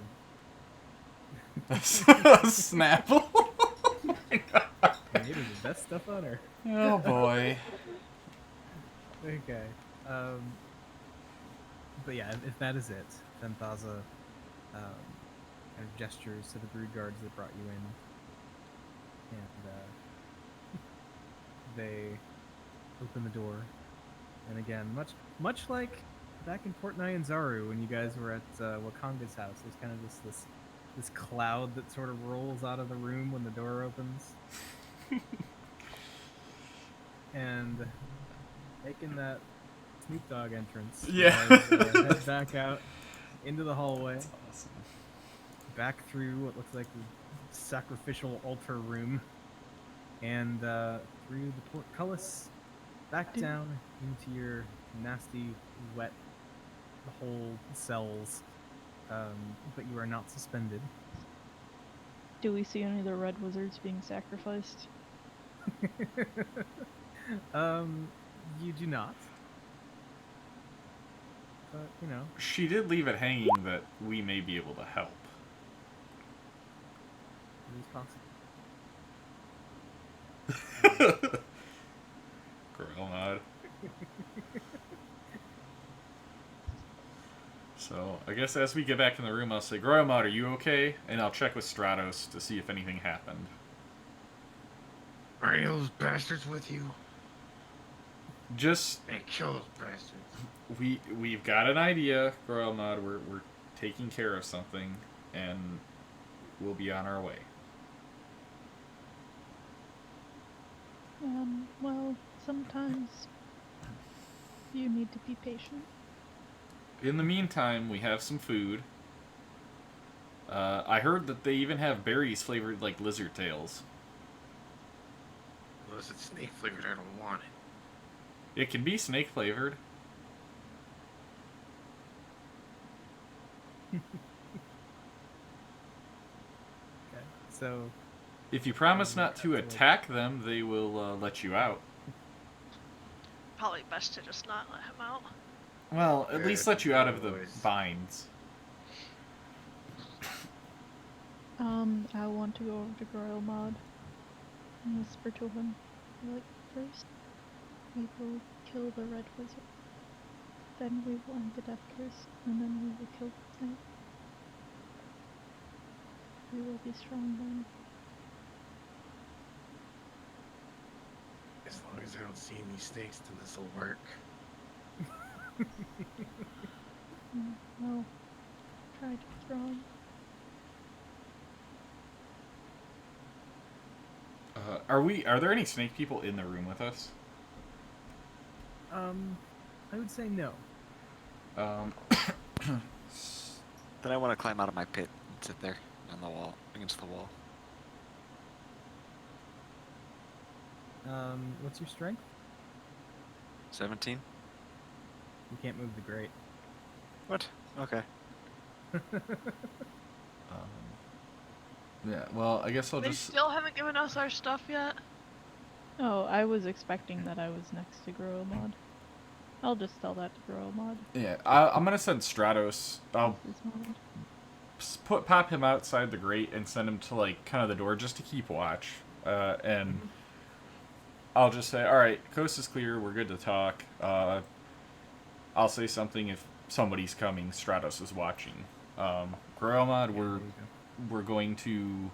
Snapple. Maybe the best stuff on earth. Oh boy. Okay. But yeah, if that is it, then Thaza kind of gestures to the brood guards that brought you in, and they open the door. And again, much like back in Port Nyanzaru when you guys were at Wakanga's house, there's kind of this cloud that sort of rolls out of the room when the door opens. And making that Snoop Dogg entrance. you Yeah. guys, head back out into the hallway, Awesome. back through what looks like the sacrificial altar room, and through the portcullis, back down into your nasty, wet, whole cells. But you are not suspended. Do we see any of the red wizards being sacrificed? You do not. But, She did leave it hanging that we may be able to help. it is possible. Grail Mod. So, I guess as we get back in the room, I'll say, Grail Mod, are you okay? And I'll check with Stratos to see if anything happened. Are those bastards with you? Just, Hey, kill those bastards. we've got an idea, Grail Mod. We're taking care of something, and we'll be on our way. Well, sometimes You need to be patient. In the meantime, we have some food. I heard that they even have berries flavored like lizard tails. Unless it's snake flavored, I don't want it. It can be snake flavored. Okay. So If you promise not to attack them, they will let you out. Probably best to just not let him out. Well, at Yeah, least let you out of the boys. binds. I want to go over to Groilmod and whisper to him, like, first, we will kill the Red Wizard. Then we will end the Death Curse, and then we will kill the snake. We will be strong then. As long as I don't see any snakes, then this will work. No. Try to be strong. Are there any snake people in the room with us? I would say no. Um, Then I want to climb out of my pit and sit there on the wall, against the wall. What's your strength? 17? You can't move the grate. What? Okay. yeah, well, I guess I'll They just... still haven't given us our stuff yet. Oh, I was expecting that I was next to Groilmod. I'll just tell that to Groilmod. Yeah, I'm gonna send Stratos. I'll This is mod. pop him outside the grate and send him to, like, kind of the door just to keep watch. And I'll just say, alright, coast is clear, we're good to talk. I'll say something if somebody's coming, Stratos is watching. Groilmod, we're going to...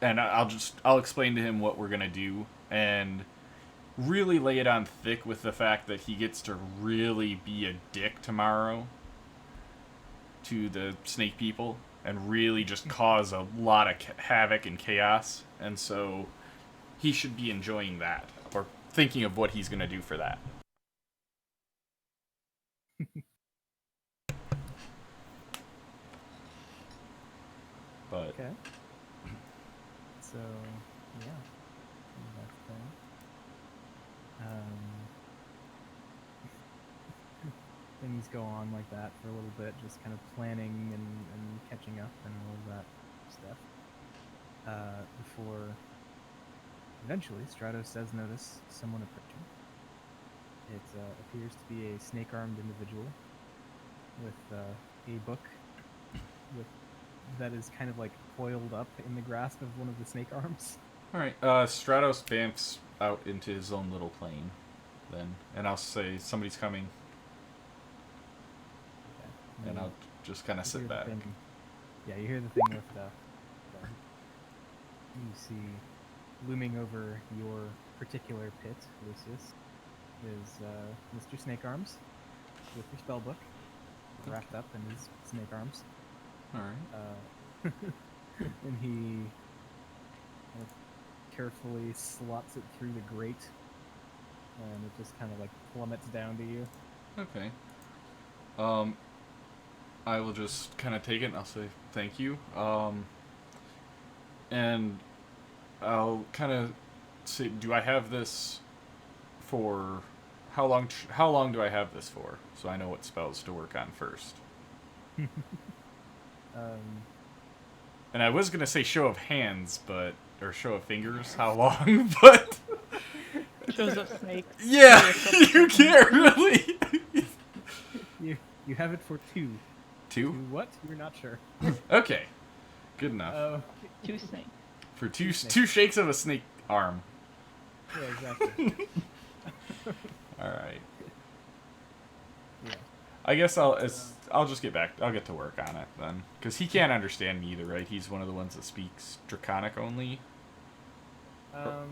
And I'll explain to him what we're gonna do, and really lay it on thick with the fact that he gets to really be a dick tomorrow to the snake people, and really just cause a lot of havoc and chaos, and so he should be enjoying that, or thinking of what he's gonna do for that. But Okay. So, yeah. That's that. Things go on like that for a little bit, just kind of planning and catching up and all of that stuff. Before eventually Stratos does notice someone approaching. It appears to be a snake-armed individual with a book that is kind of like coiled up in the grasp of one of the snake arms. alright, Stratos bamfs out into his own little plane, then, and I'll say, somebody's coming, Okay. and I'll just kind of You sit hear the back. thing- Yeah, you hear the thing with the you see looming over your particular pit, Lucius, is Mr. Snake Arms with your spell book wrapped up in his snake arms. Alright. And he kind of carefully slots it through the grate, and it just kind of like plummets down to you. Okay. I will just kind of take it and I'll say thank you. And I'll kind of say, do I have this for how long? How long do I have this for? So I know what spells to work on first. And I was gonna say show of hands, or show of fingers. How long? But Shows up snake. yeah, you can't really. You have it for two. Two? What? You're not sure. Okay, good enough. Oh, 2 snake. For two snakes. two shakes of a snake arm. yeah, exactly. All right. Yeah. I guess I'll just get back. I'll get to work on it then, because he can't understand me either, right? He's one of the ones that speaks Draconic only.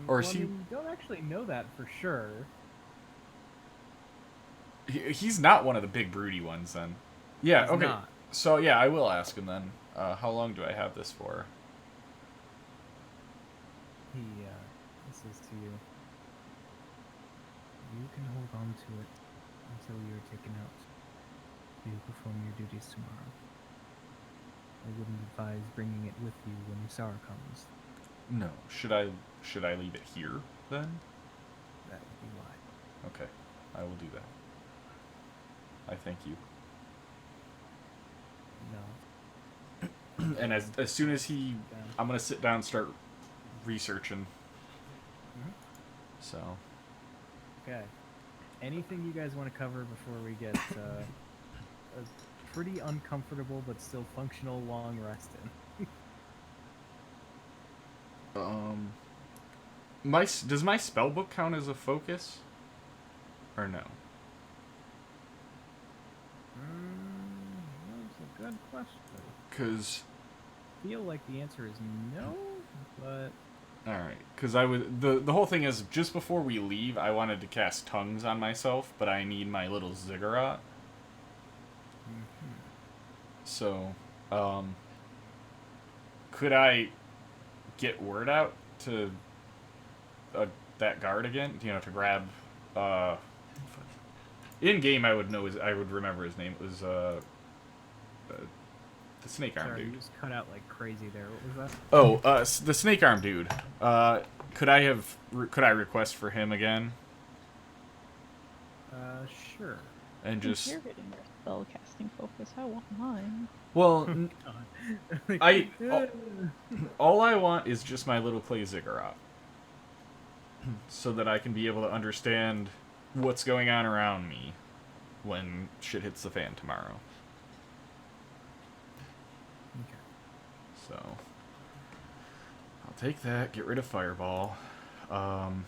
Or is well, he- I mean, you don't actually know that for sure. He's not one of the big broody ones then. Yeah. He's okay. not. So yeah, I will ask him then. How long do I have this for? He says to you, you can hold on to it until you are taken out to perform your duties tomorrow. I wouldn't advise bringing it with you when Usara comes. No. Should I leave it here then? That would be why. Okay. I will do that. I thank you. No. And as soon as I'm gonna sit down and start researching. Mhm. So. Okay. Anything you guys want to cover before we get a pretty uncomfortable but still functional long rest in? Does my spell book count as a focus? Or no? That's a good question. Cause I feel like the answer is no, but alright, cause I would the whole thing is just before we leave I wanted to cast tongues on myself, but I need my little ziggurat. So, could I get word out to that guard again? You know, to grab. In game, I would remember his name. It was the snake arm sorry, you dude. just cut out like crazy there. What was that? Oh, the snake arm dude. Could I request for him again? Sure. And If just you're getting your spell casting focus, I want mine. well, God. all I want is just my little clay ziggurat, so that I can be able to understand what's going on around me when shit hits the fan tomorrow. Okay. So I'll take that. Get rid of fireball. I'm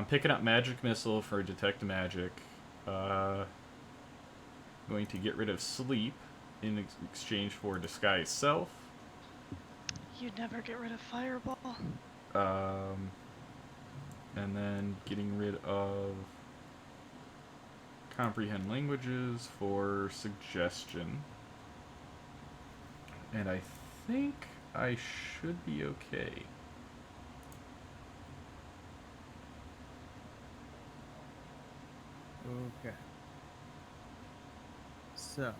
picking up magic missile for detect magic. Going to get rid of sleep in exchange for disguise self. You'd never get rid of fireball. And then getting rid of comprehend languages for suggestion. And I think I should be okay. Okay. So,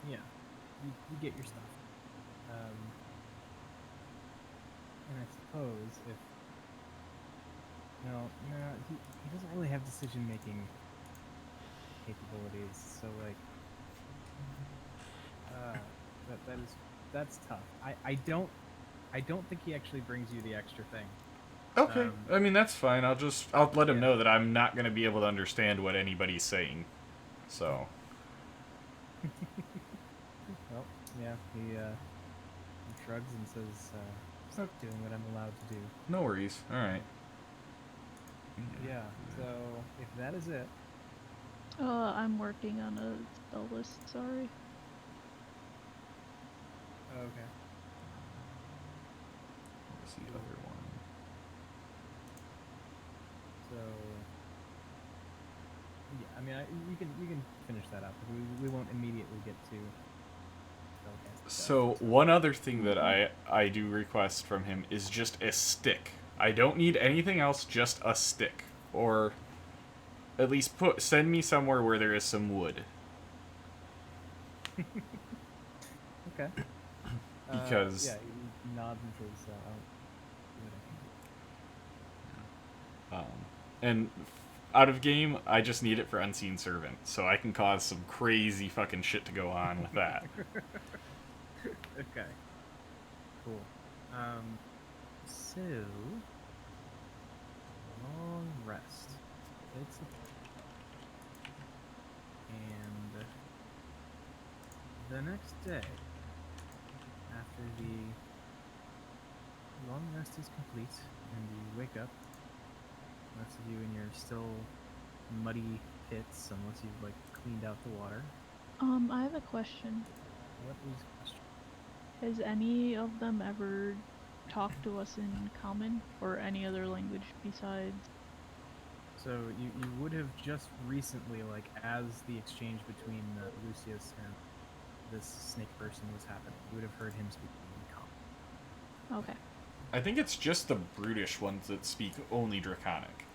yeah, you get your stuff. And I suppose if no, he doesn't really have decision-making capabilities, so like, that's tough. I don't think he actually brings you the extra thing. Okay. I mean, that's fine. I'll let him Yeah. know that I'm not going to be able to understand what anybody's saying. So. Well, yeah, he shrugs and says, "Stop doing what I'm allowed to do." No worries. All right. Yeah. So if that is it, I'm working on a spell list, sorry. okay. What's the other one? So yeah, I mean, you can finish that up. We won't immediately get to. spellcasting stuff. So one other thing that I do request from him is just a stick. I don't need anything else, just a stick, or at least send me somewhere where there is some wood. Okay. Because yeah, he nods and says, "I'll do what I can do." and out of game, I just need it for Unseen Servant, so I can cause some crazy fucking shit to go on with that. Okay. Cool. So long rest. It's and the next day, after the long rest is complete and you wake up, most of you in your still muddy pits, unless you've like cleaned out the water. I have a question. What is the question? Has any of them ever talked to us in common or any other language besides? So you would have just recently, like, as the exchange between Lucius and this snake person was happening, you would have heard him speaking in common. Okay. I think it's just the brutish ones that speak only Draconic.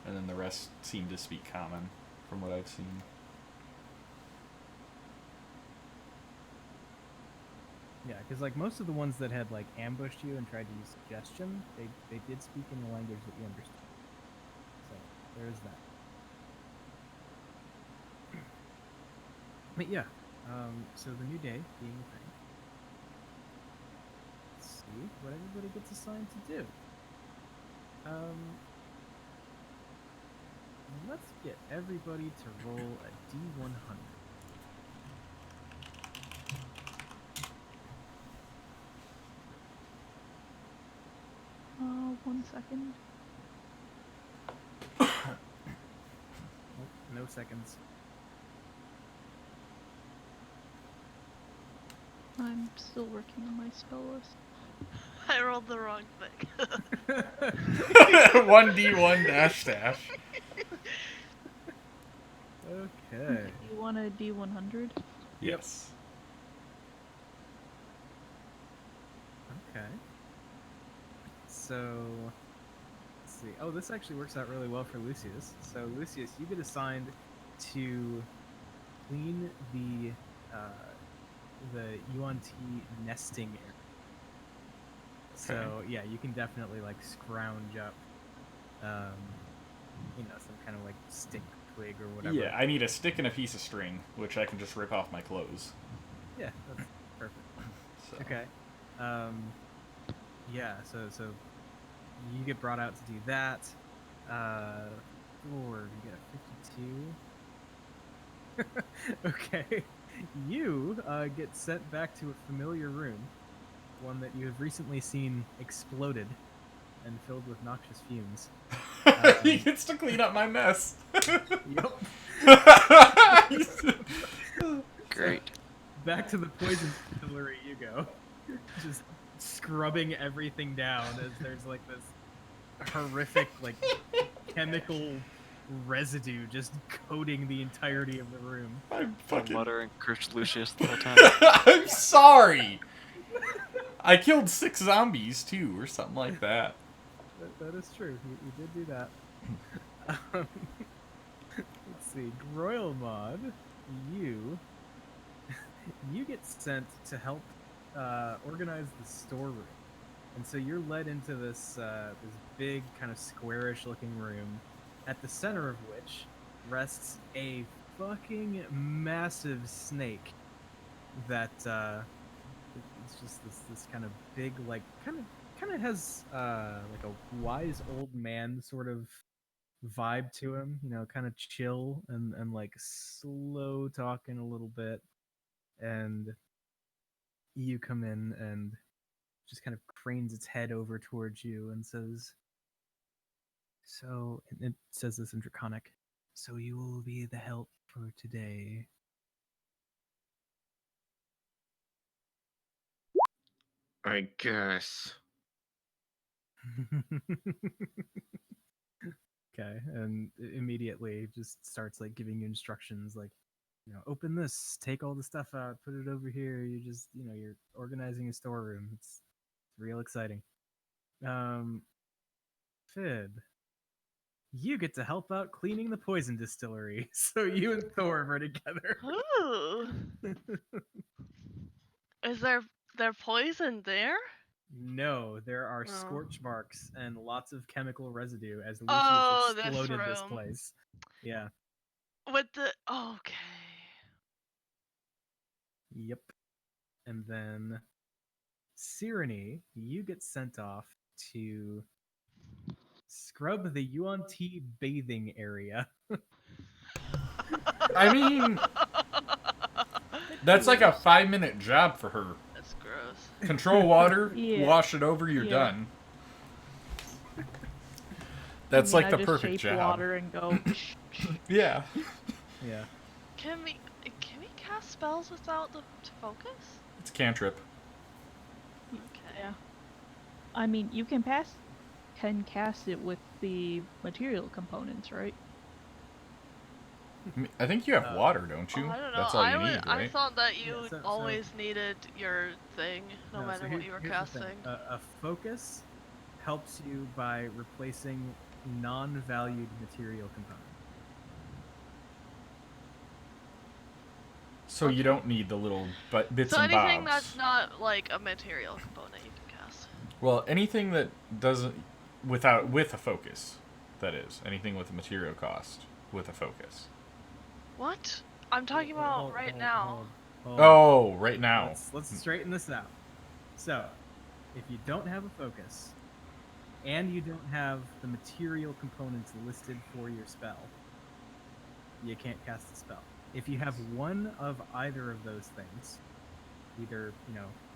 And then the rest seem to speak common, from what I've seen. Yeah, because like most of the ones that had like ambushed you and tried to use suggestion, they did speak in the language that you understood. So there's that. But yeah, so the new day being a thing. Let's see what everybody gets assigned to do. Let's get everybody to roll a D100. 1 second. Nope, no seconds. I'm still working on my spell list. I rolled the wrong thing. 1D1 dash dash. Okay. You want a D100? Yes. Okay. So, let's see. Oh, this actually works out really well for Lucius. So, Lucius, you get assigned to clean the UNT nesting area. So, yeah, you can definitely like scrounge up, some kind of like stick, twig, or whatever. Yeah, I need a stick and a piece of string, which I can just rip off my clothes. Yeah, that's perfect. So. Okay. Yeah, so you get brought out to do that. Or you get a 52. Okay. You get sent back to a familiar room, one that you have recently seen exploded and filled with noxious fumes. He gets to clean up my mess. Yep. Great. Back to the poison distillery you go. Just scrubbing everything down as there's like this horrific like chemical residue just coating the entirety of the room. I'm I'll fucking... mutter and curse Lucius the whole time. I'm sorry! I killed 6 zombies, too, or something like that. That is true. You did do that. Let's see. Groil Mod, you get sent to help organize the storeroom. And so you're led into this this big, kind of squarish looking room, at the center of which rests a fucking massive snake that it's just this kind of big, like kind of has like a wise old man sort of vibe to him, kind of chill and like slow talking a little bit. And you come in and just kind of cranes its head over towards you and says, "So," and it says this in Draconic, "So you will be the help for today." I guess. Okay, and immediately just starts like giving you instructions, like, open this, take all the stuff out, put it over here. You just, you're organizing a storeroom. It's real exciting. Fib, you get to help out cleaning the poison distillery. So you and Thor are together. Ooh. Is there poison there? No, there are Oh. scorch marks and lots of chemical residue as Lucius Oh, this exploded this room. place. Yeah. With the okay. Yep. And then Cyrene, you get sent off to scrub the UNT bathing area. I mean, that's like a 5-minute job for her. That's gross. Control water, Yeah. wash it over, you're Yeah. done. That's I like the just perfect shape job. water and go. Yeah. Yeah. Can we cast spells without the focus? It's cantrip. Okay. Yeah. I mean, you can cast it with the material components, right? I think you have water, don't you? Oh, I don't know. That's all you need, I right? thought that you Yeah, so- always needed your thing, no so matter what you were here's the thing. casting. A focus helps you by replacing non-valued material component. So you don't need the little bits So and anything bobs. that's not like a material component you can cast. Well, anything that doesn't with a focus, that is anything with a material cost with a focus. What? I'm talking about right now. Hold. Oh, right now. Let's straighten this out. So, if you don't have a focus, and you don't have the material components listed for your spell, you can't cast the spell. If you have one of either of those things, either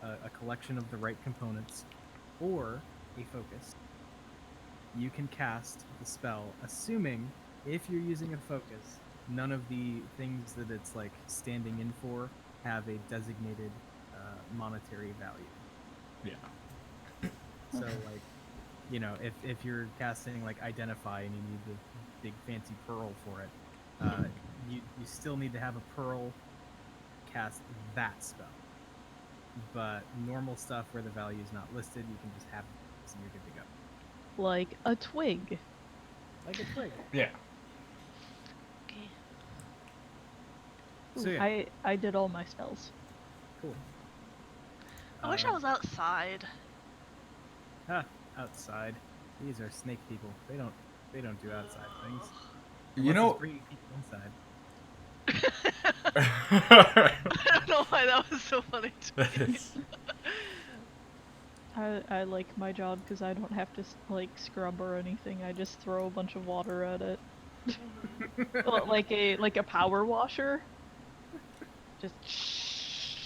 a collection of the right components or a focus, you can cast the spell, assuming if you're using a focus, none of the things that it's like standing in for have a designated monetary value. Yeah. So like, if you're casting like identify and you need the big fancy pearl for it, you still need to have a pearl cast that spell. But normal stuff where the value is not listed, you can just have it, so you're good to go. Like a twig. Like a twig. Yeah. Okay. So yeah, I did all my spells. cool. I wish I was outside. Outside. These are snake people. They don't do outside things. You Unless know. it's bringing people inside. I don't know why that was so funny to me. I like my job because I don't have to like scrub or anything. I just throw a bunch of water at it. Well, like a power washer. Just.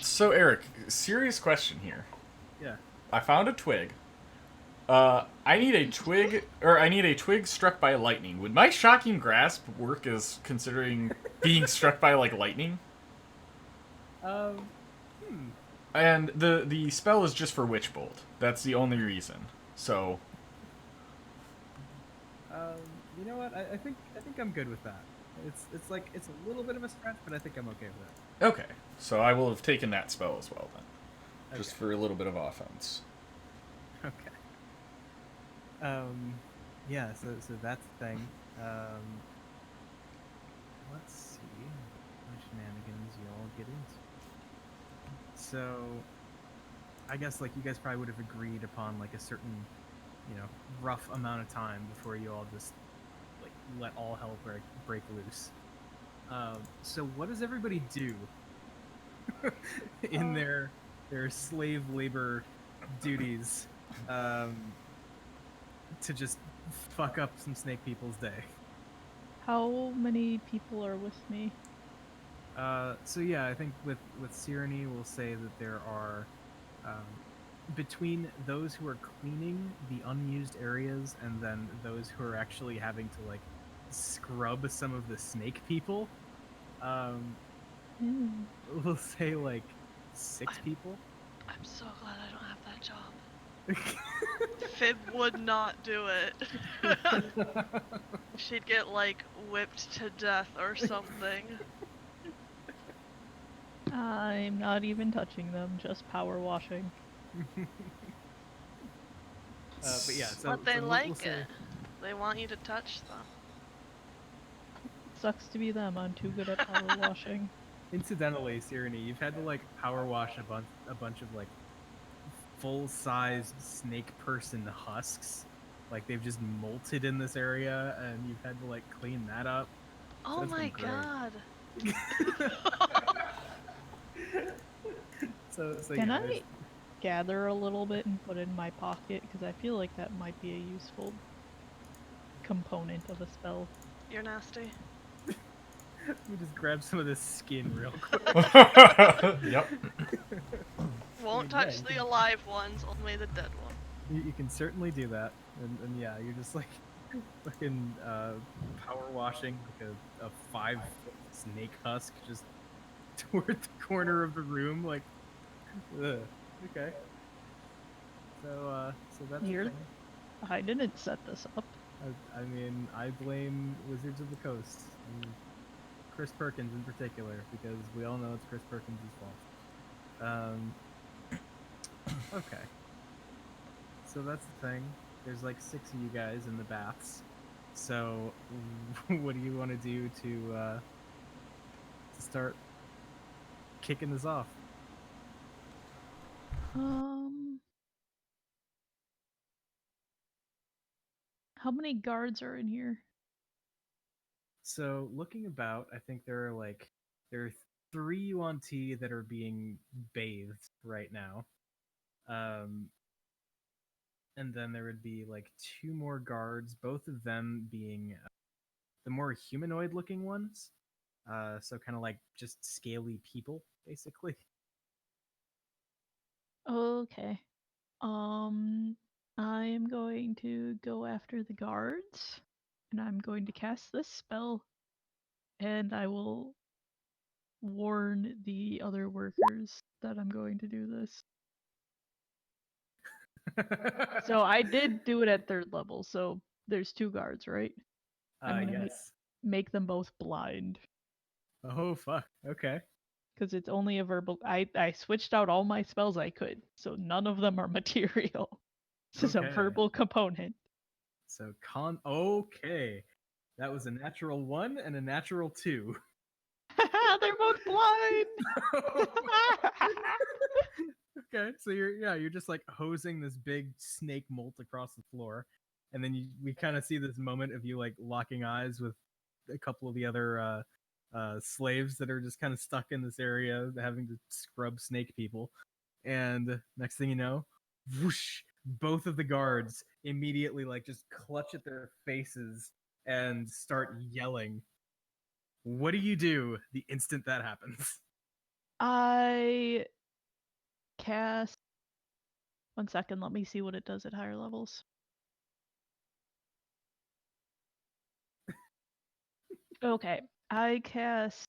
So Eric, serious question here. Yeah. I found a twig. I need a twig struck by lightning. Would my shocking grasp work as considering being struck by like lightning? And the spell is just for Witch Bolt. That's the only reason. So. You know what? I think I'm good with that. It's like it's a little bit of a stretch, but I think I'm okay with it. Okay. So I will have taken that spell as well then, just Okay. for a little bit of offense. Okay. Yeah. So that's the thing. Let's see what shenanigans you all get into. So, I guess like you guys probably would have agreed upon like a certain, rough amount of time before you all just like let all hell break loose. So what does everybody do in their slave labor duties to just fuck up some snake people's day? How many people are with me? So yeah, I think with Cyrenny, we'll say that there are between those who are cleaning the unused areas and then those who are actually having to like scrub some of the snake people. We'll say like 6 people. I'm so glad I don't have that job. Fib would not do it. She'd get like whipped to death or something. I'm not even touching them, just power washing. But yeah, so But they so we'll like say, it. They want you to touch them. Sucks to be them. I'm too good at power washing. Incidentally, Cyrenny, you've had to like power wash a bunch of like full-sized snake person husks. Like they've just molted in this area, and you've had to like clean that up. Oh That's been my great. god. So Can yeah, I there's- gather a little bit and put it in my pocket? Because I feel like that might be a useful component of a spell. You're nasty. Let me just grab some of this skin real quick. Yep. Won't Yeah, touch you the can- alive ones, only the dead one. You can certainly do that, and yeah, you're just like fucking power washing like a 5-foot snake husk just toward the corner of the room, like. Ugh. Okay. So that's the Here. thing. I didn't set this up. I mean, I blame Wizards of the Coast and Chris Perkins in particular because we all know it's Chris Perkins' fault. Okay. So that's the thing. There's like 6 of you guys in the baths. So, what do you want to do to start kicking this off? How many guards are in here? So, looking about, I think there are 3 Yuan-Ti that are being bathed right now. And then there would be like 2 more guards, both of them being the more humanoid-looking ones. So kind of like just scaly people, basically. Okay. I am going to go after the guards, and I'm going to cast this spell, and I will warn the other workers that I'm going to do this. So I did do it at 3rd level, so there's 2 guards, right? I'm gonna Yes. make them both blind. Oh fuck. Okay. Because it's only a verbal. I switched out all my spells I could, so none of them are material. This is a Okay. verbal component. So okay. That was a natural 1 and a natural 2. They're both blind. Okay, so you're just like hosing this big snake molt across the floor, and then we kind of see this moment of you like locking eyes with a couple of the other slaves that are just kind of stuck in this area, having to scrub snake people. And next thing you know, whoosh! Both of the guards immediately like just clutch at their faces and start yelling. What do you do the instant that happens? I cast. 1 second, let me see what it does at higher levels. Okay, I cast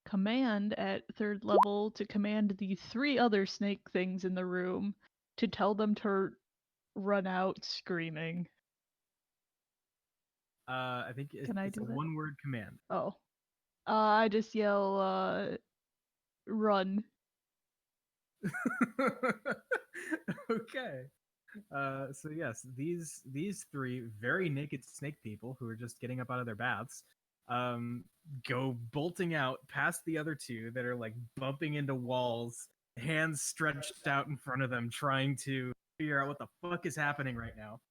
command at 3rd level to command the 3 other snake things in the room to tell them to run out screaming. I think it's Can I a do that? 1-word command. Oh. I just yell, run. Okay. So yes, these 3 very naked snake people who are just getting up out of their baths, go bolting out past the other 2 that are like bumping into walls, hands stretched out in front of them, trying to figure out what the fuck is happening right now.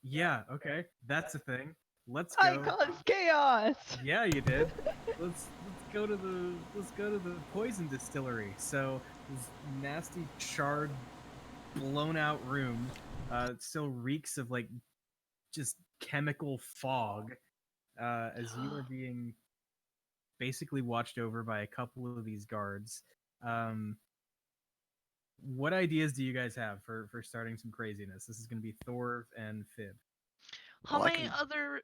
Yeah, okay, that's a thing. Let's go. I caused chaos. Yeah, you did. Let's go to the poison distillery. So this nasty, charred, blown out room still reeks of like just chemical fog as you are being basically watched over by a couple of these guards. What ideas do you guys have for starting some craziness? This is going to be Thorv and Fib. How Well, I many can- other?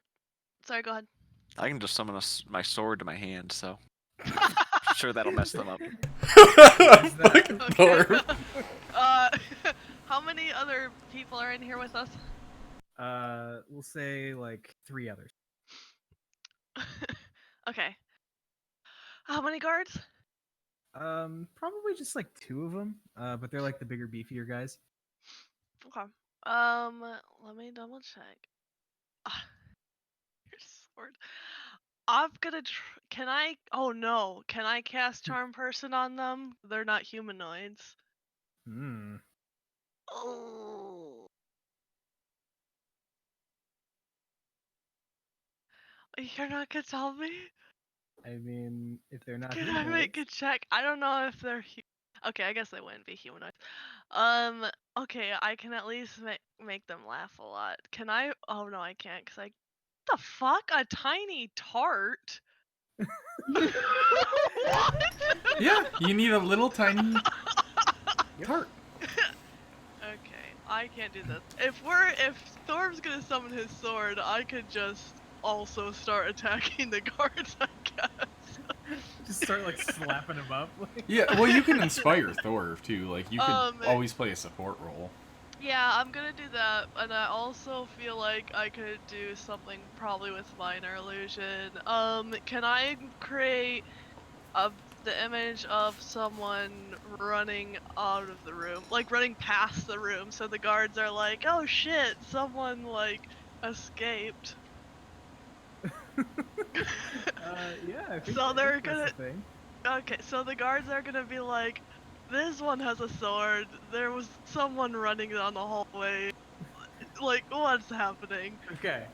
Sorry, go ahead. I can just summon my sword to my hand, so sure that'll mess them up. Fucking Okay. Thorv. How many other people are in here with us? We'll say like 3 others. Okay. How many guards? Probably just like 2 of them. But they're like the bigger, beefier guys. Okay. Let me double check. Your sword. I'm gonna. Can I? Oh no. Can I cast Charm Person on them? They're not humanoids. Hmm. Oh. You're not gonna tell me? I mean, if they're not Can I make humanoids, a check? I don't know if they're. Okay, I guess they wouldn't be humanoids. Okay, I can at least make them laugh a lot. Can I? Oh no, I can't. Cause I. The fuck? A tiny tart? What? Yeah, you need a little tiny tart. Okay, I can't do this. If Thor's gonna summon his sword, I could just also start attacking the guards, I guess. just start like slapping them up. Yeah, well, you can inspire Thorv too. Like you could Um, always play a support role. Yeah, I'm gonna do that, and I also feel like I could do something probably with minor illusion. Can I create the image of someone running out of the room, like running past the room, so the guards are like, "Oh shit, someone like escaped. Yeah, I think, So I they're think that's gonna- the thing. Okay, so the guards are gonna be like, this one has a sword. There was someone running down the hallway. Like, what's happening? Okay.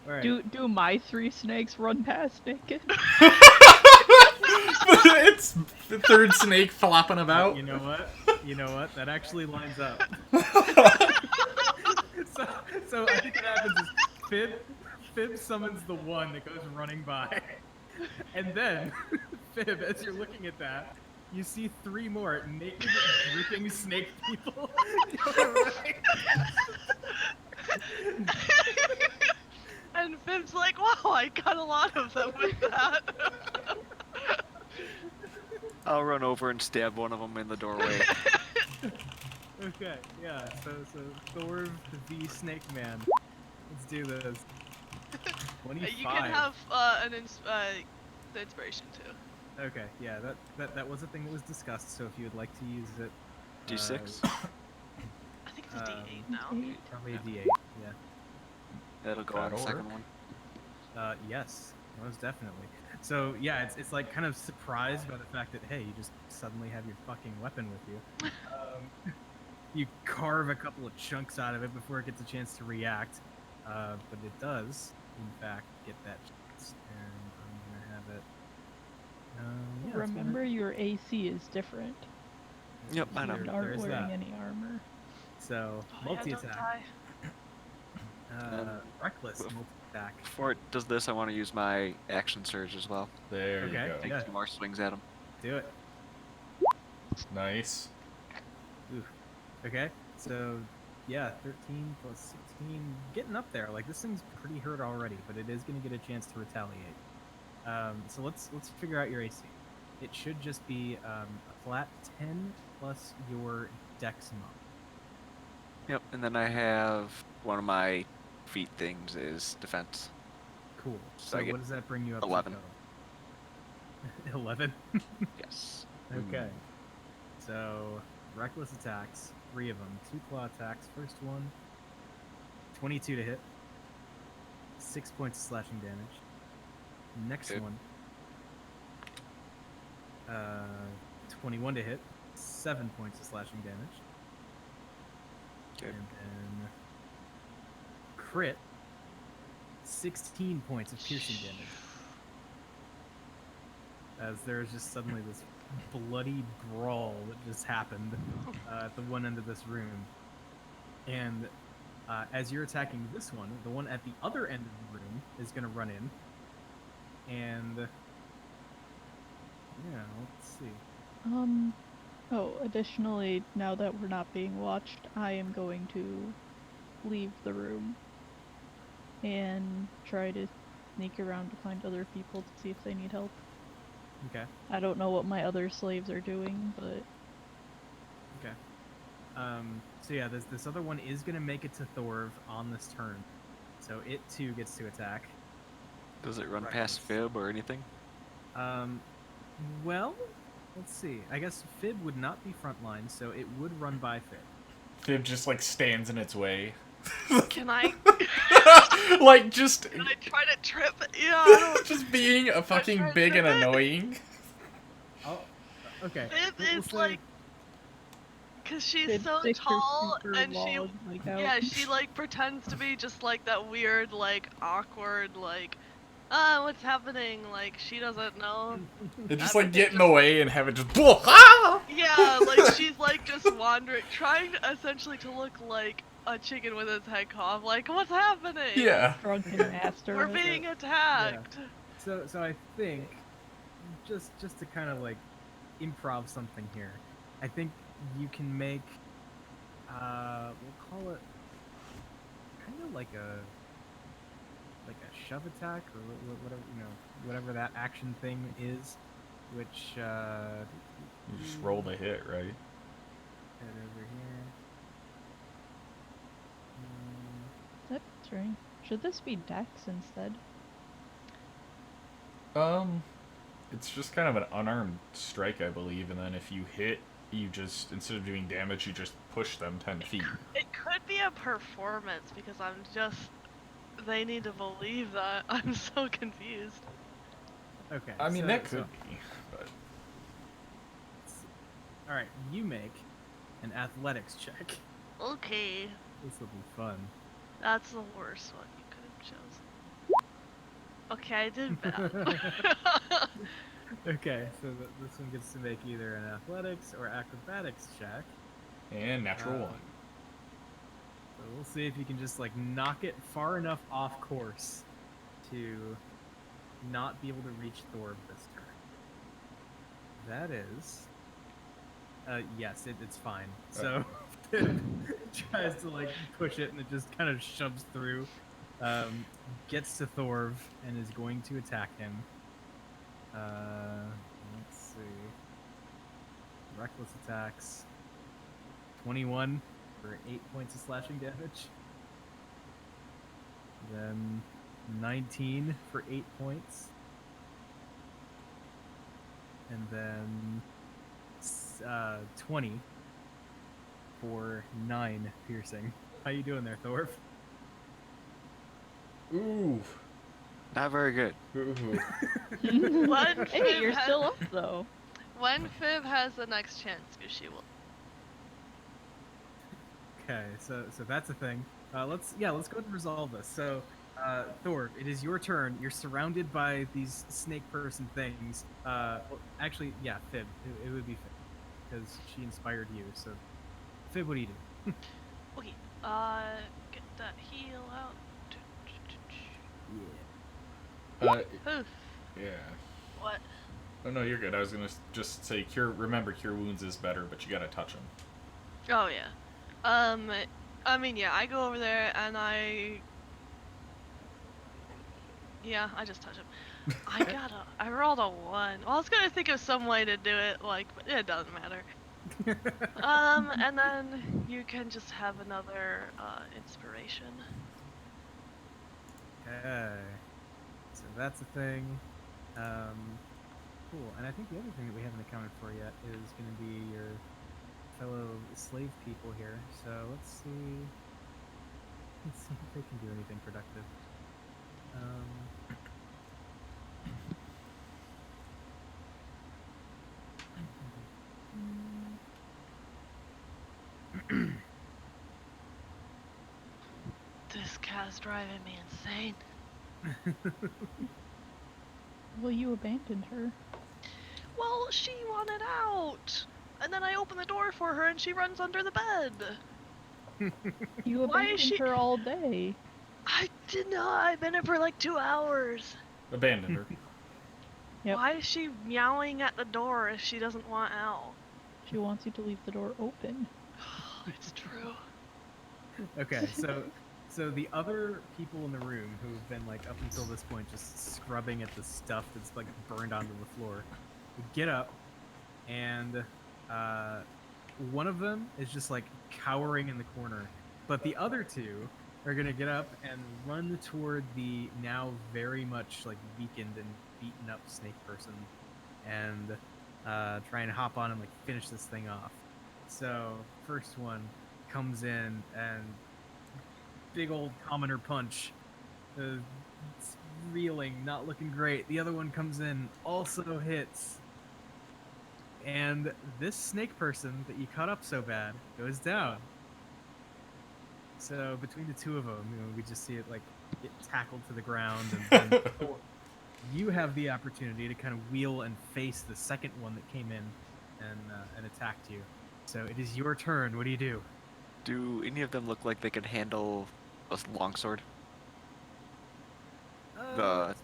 All right. Do my 3 snakes run past naked? It's the third snake flopping about. You know what? You know what? That actually lines up. So I think what happens is Fib summons the one that goes running by, and then Fib, as you're looking at that, you see 3 more naked, dripping snake people going running. And Fib's like, wow, I got a lot of them with that. I'll run over and stab one of them in the doorway. Okay, yeah. So Thorv v Snake Man. Let's do this. 25. You can have the inspiration too. Okay, yeah, that was a thing that was discussed. So if you would like to use it, D6? I think it's a D8 now. D8. probably a D8. Yeah. That'll go on the That'll second work. one. Yes, most definitely. So yeah, it's like kind of surprised by the fact that hey, you just suddenly have your fucking weapon with you. You carve a couple of chunks out of it before it gets a chance to react, but it does, in fact, get that chance, and I'm gonna have it. Yeah, it's gonna- Remember, your AC is different. Yep, I know. You There aren't is wearing that. any armor. So Oh, yeah, don't multi-attack, die. reckless Bef- multi-attack. Before it does this, I want to use my action surge as well. There Okay. you go. Take Yeah. 2 more swings at him. Do it. Nice. Oof. Okay, so yeah, 13 plus 16, getting up there. Like this thing's pretty hurt already, but it is going to get a chance to retaliate. So let's figure out your AC. It should just be a flat 10 plus your Dex mod. Yep, and then I have one of my feat things is defense. Cool. So So I get what does that bring you up 11. to? 11. Yes. Okay. So reckless attacks, 3 of them, 2 claw attacks. First one, 22 to hit, 6 points of slashing damage. Next Okay. one, 21 to hit, 7 points of slashing damage. Okay. And then crit, 16 points of piercing damage. As there's just suddenly this bloody brawl that just happened at the one end of this room. And as you're attacking this one, the one at the other end of the room is going to run in. And yeah, let's see. Oh, additionally, now that we're not being watched, I am going to leave the room and try to sneak around to find other people to see if they need help. Okay. I don't know what my other slaves are doing, but Okay. So yeah, this other one is gonna make it to Thorv on this turn, so it too gets to attack. Does it run Right. past Fib or anything? Well, let's see. I guess Fib would not be frontline, so it would run by Fib. Fib just like stands in its way. Can I Like just can I try to trip? Yeah, I don't just being a fucking trying to big and trip it. annoying. Oh, okay. Fib we'll is say- like, cause she's Fib so sticks her tall super and she, long leg out. yeah, she like pretends to be just like that weird, like awkward, like, what's happening? Like she doesn't know. They just I like think get in just- the way and have it just ah! Yeah, like she's like just wandering, trying to essentially to look like a chicken with its head cut off. Like, what's happening? Yeah. Drunken master. We're being attacked. So I think just to kind of like improv something here, I think you can make we'll call it kind of like a shove attack or whatever, whatever that action thing is, which You just roll the hit, right? head over here. That's right. Should this be Dex instead? It's just kind of an unarmed strike, I believe, and then if you hit, you just, instead of doing damage, you just push them 10 feet. It could be a performance because I'm just they need to believe that. I'm so confused. Okay. I mean, so- that so- could be, but All right, you make an athletics check. Okay, This will be fun. that's the worst one you could have chosen. Okay, I did bad. Okay, so this one gets to make either an athletics or acrobatics check. and natural one. So we'll see if you can just like knock it far enough off course to not be able to reach Thorb this turn. That is, yes, it's fine. So it tries to like push it and it just kind of shoves through. Gets to Thorv and is going to attack him. Let's see. Reckless attacks. 21 for 8 points of slashing damage. Then 19 for 8 points. And then 20 for 9 piercing. How you doing there, Thorv? Ooh. Not very good. Ooh. One Hey, Fib you're has- still up though. When Fib has the next chance, she will. Okay, so that's a thing. Let's go ahead and resolve this. So, Thor, it is your turn. You're surrounded by these snake person things. Well, actually, yeah, Fib. It would be Fib because she inspired you. So, Fib, what do you do? Okay, get that heal out. Oof. Yeah. What? Oh no, you're good. I was gonna just say cure. Remember, cure wounds is better, but you gotta touch them. Oh yeah. I mean, yeah, I go over there and I just touch him. I rolled a 1. Well, I was gonna think of some way to do it, like, but it doesn't matter. And then you can just have another, inspiration. Okay. So that's a thing. Cool. And I think the other thing that we haven't accounted for yet is going to be your fellow slave people here. So let's see. Let's see if they can do anything productive. This cat's driving me insane. Well, you abandoned her. Well, she wanted out! And then I open the door for her and she runs under the bed. You Why abandoned is she- her all day. I did not. I've been in for like 2 hours. Abandon her. Yep. Why is she meowing at the door if she doesn't want out? She wants you to leave the door open. It's true. Okay, so the other people in the room who have been like up until this point just scrubbing at the stuff that's like burned onto the floor, get up, and one of them is just like cowering in the corner, but the other two are gonna get up and run toward the now very much like weakened and beaten up snake person, and try and hop on and like finish this thing off. So first one comes in and big old commoner punch. It's reeling, not looking great. The other one comes in, also hits. And this snake person that you cut up so bad goes down. So between the two of them, we just see it like get tackled to the ground, and you have the opportunity to kind of wheel and face the second one that came in and attacked you. So it is your turn. What do you do? Do any of them look like they could handle a longsword?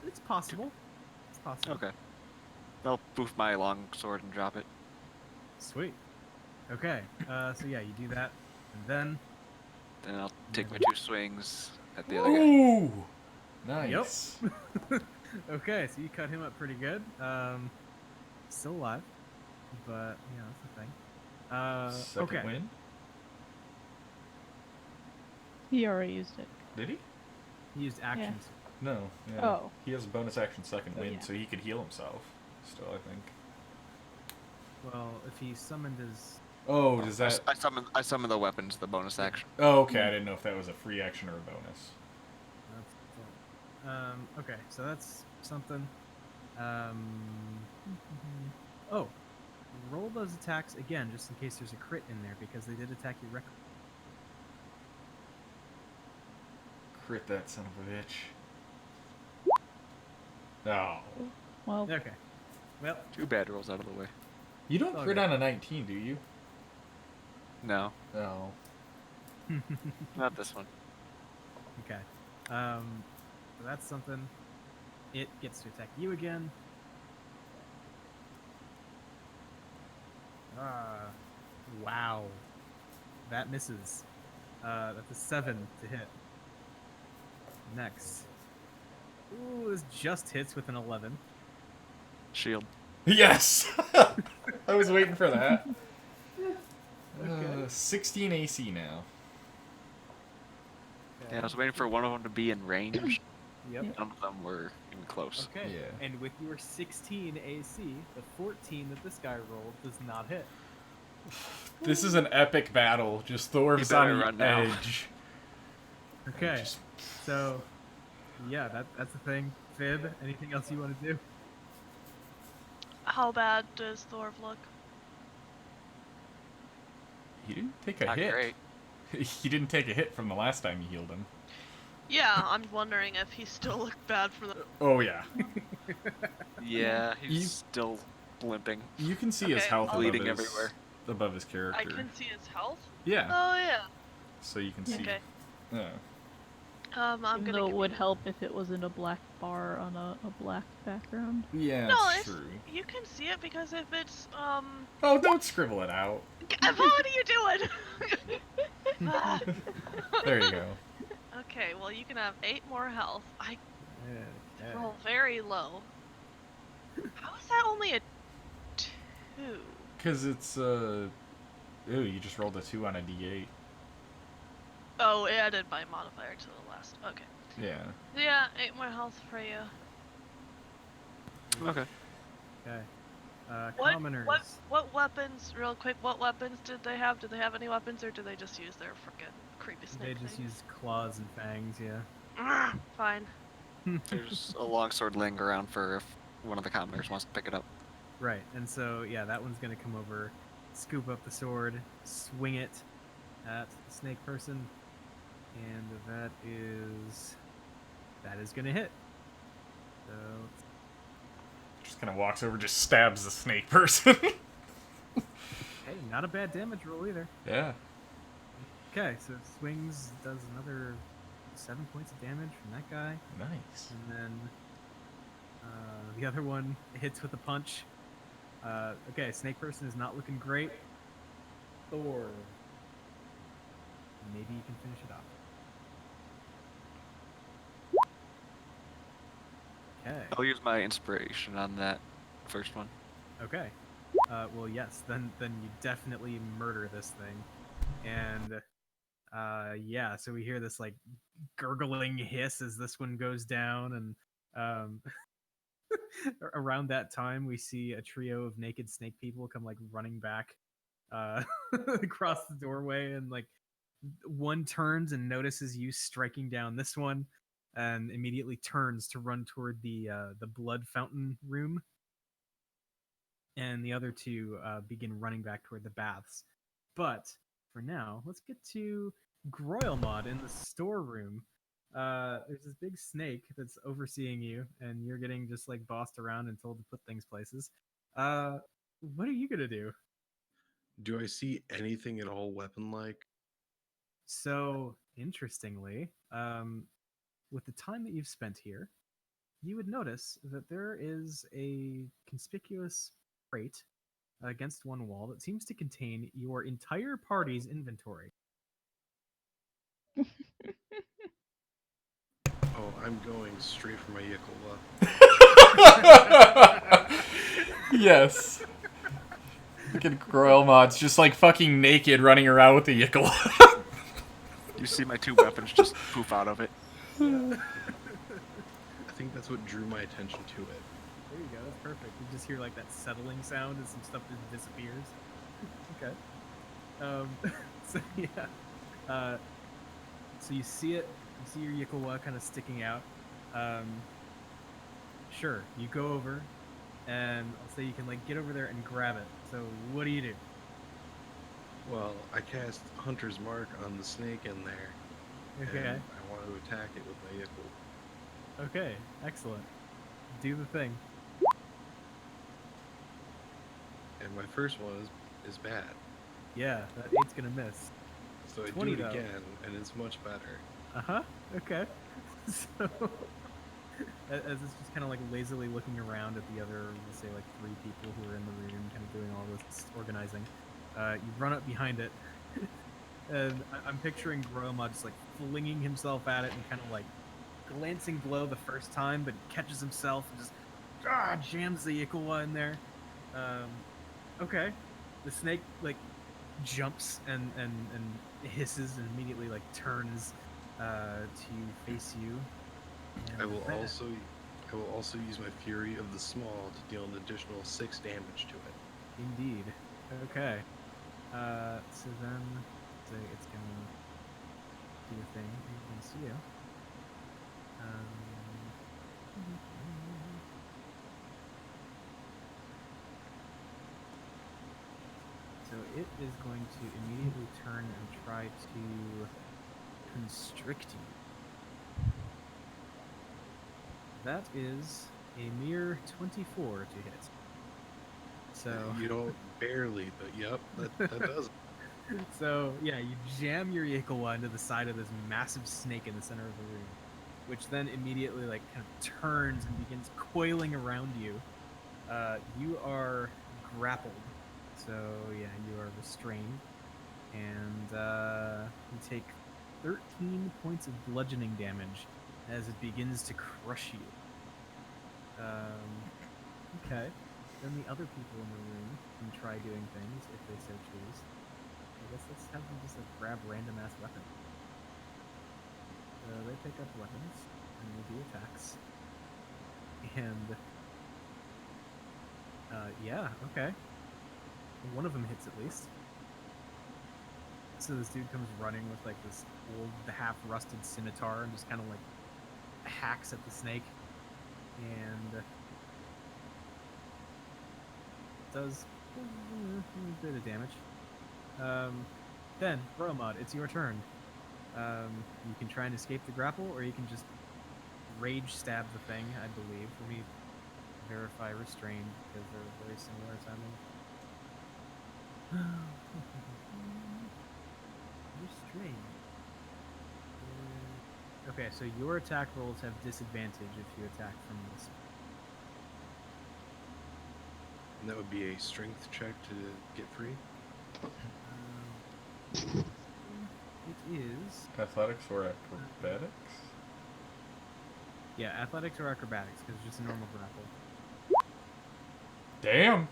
It's possible. It's possible. Okay. I'll boof my longsword and drop it. Sweet. Okay. So yeah, you do that, and then Then I'll take my 2 swings at the other guy. Ooh. Nice. okay, so you cut him up pretty good. Still alive, but yeah, that's the thing. Second okay. win. He already used it. Did he? He used actions. No. Yeah. Oh. He has a bonus action second Oh, win, yeah. so he could heal himself. Still, I think. Well, if he summoned his, Oh, does that? I summon the weapons, the bonus action. Oh, okay. I didn't know if that was a free action or a bonus. Okay, so that's something. Oh, roll those attacks again, just in case there's a crit in there, because they did attack you recklessly. Crit that son of a bitch. Oh. Well, Okay. Well, Two bad rolls out of the way. You don't Oh, crit okay. on a 19, do you? No, No. not this one. okay. So that's something. It gets to attack you again. Wow. That misses. That's a 7 to hit. Next. Ooh, this just hits with an 11. Shield. Yes! I was waiting for that. Okay. 16 AC now. Yeah, I was waiting for one of them to be in range. Yep. None of them were even close. Okay. Yeah. And with your 16 AC, the 14 that this guy rolled does not hit. This is an epic battle. Just Thor's You better on the run now. edge. Okay. Just- So, yeah, that's the thing. Fib, anything else you want to do? How bad does Thorv look? He didn't take a Not hit. great. He didn't take a hit from the last time you healed him. Yeah, I'm wondering if he still looked bad from the. Oh, yeah. Yeah, he's You- still limping. You can see his Okay, health above bleeding his, everywhere. above his character. I can see his health. Yeah. Oh yeah. So you can Yeah. see. Okay. Yeah. I'm even gonna. though it give would you- help if it was in a black bar on a black background. Yeah, No, it's it's true. you can see it because if it's Oh, don't scribble it out. What are you doing? Ah. There you go. Okay, well you can have 8 more health. I Yeah. roll very low. How is that only a 2? Because it's, Ooh, you just rolled a 2 on a d8. Oh, it added my modifier to the last. Okay. Yeah. Yeah, 8 more health for you. Okay. Okay. What, Commoners. what weapons, real quick, what weapons did they have? Did they have any weapons or did they just use their frickin' creepy They snake just things? use claws and fangs, yeah. Fine. There's a longsword laying around for if one of the commoners wants to pick it up. Right, and so, yeah, that one's gonna come over, scoop up the sword, swing it at the snake person, and that is gonna hit. So, Just kind of walks over, just stabs the snake person. hey, not a bad damage roll either. Yeah. Okay, so it swings, does another 7 points of damage from that guy, Nice. and then the other one hits with a punch. Okay, snake person is not looking great. Thor. Maybe you can finish it off. Okay. I'll use my inspiration on that first one. Okay. Well, yes. Then you definitely murder this thing, and yeah. So we hear this like gurgling hiss as this one goes down, and around that time we see a trio of naked snake people come like running back across the doorway, and like one turns and notices you striking down this one, and immediately turns to run toward the blood fountain room, and the other two begin running back toward the baths. But for now, let's get to Groilmod in the storeroom. There's this big snake that's overseeing you, and you're getting just like bossed around and told to put things places. What are you gonna do? Do I see anything at all weapon-like? So interestingly, with the time that you've spent here, you would notice that there is a conspicuous crate against one wall that seems to contain your entire party's inventory. Oh, I'm going straight for my Yikola. Yes. Fucking Groilmod's just like fucking naked running around with the Yickle. You see my 2 weapons just poof out of it. I think that's what drew my attention to it. There you go. That's perfect. You just hear like that settling sound as some stuff just disappears. Okay. So yeah. So you see it. You see your Yikowa kind of sticking out, Sure, you go over, and I'll say you can like get over there and grab it. So what do you do? Well, I cast Hunter's Mark on the snake in there, Okay. and I want to attack it with my Yickle. Okay. Excellent. Do the thing. And my first one is bad. Yeah, that 8's gonna miss. So I 20 do it though. again, and it's much better. Uh-huh. Okay. So as it's just kind of like lazily looking around at the other, let's say like 3 people who are in the room, kind of doing all this organizing, you run up behind it, and I'm picturing Groma just like flinging himself at it and kind of like glancing below the first time, but he catches himself and just jams the Ikawa in there. Okay, the snake like jumps and hisses and immediately like turns to face you. And I will that- also use my Fury of the Small to deal an additional 6 damage to it. Indeed. Okay. So then say it's gonna do a thing against you. So it is going to immediately turn and try to constrict you. That is a mere 24 to hit. So You don't barely, but yep, that does it. So yeah, you jam your Ikawa into the side of this massive snake in the center of the room, which then immediately like kind of turns and begins coiling around you. You are grappled, so yeah, you are restrained, and you take 13 points of bludgeoning damage as it begins to crush you. Okay. Then the other people in the room can try doing things if they so choose. I guess let's have them just like grab random ass weapons. So they pick up weapons and they do attacks. And yeah, okay. One of them hits at least. So this dude comes running with like this old, half-rusted scimitar and just kind of like hacks at the snake, and does a bit of damage. Then, Bromod, it's your turn. You can try and escape the grapple, or you can just rage stab the thing, I believe. Let me verify restrained, because they're very similar sounding. Restrained. Okay, so your attack rolls have disadvantage if you attack from this. And that would be a strength check to get free. It is. Athletics or acrobatics? Yeah, athletics or acrobatics, because it's just a normal grapple. Damn.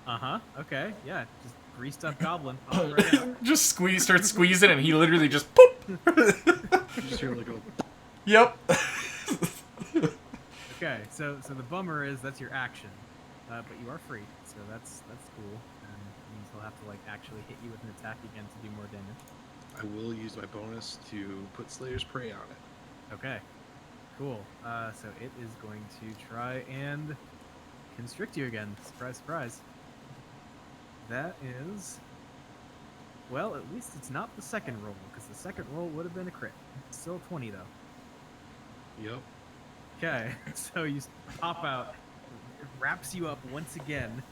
Uh-huh, okay, yeah, just greased up goblin. Pop right out. Just start squeezing, and he literally just poop. You just hear like a Yep. Okay, so the bummer is that's your action, but you are free, so that's cool. And it means he'll have to like actually hit you with an attack again to do more damage. I will use my bonus to put Slayer's Prey on it. Okay, cool. So it is going to try and constrict you again. Surprise, surprise. That is, well, at least it's not the second roll, because the second roll would have been a crit. Still 20 though. Yep. Okay, so you pop out, it wraps you up once again,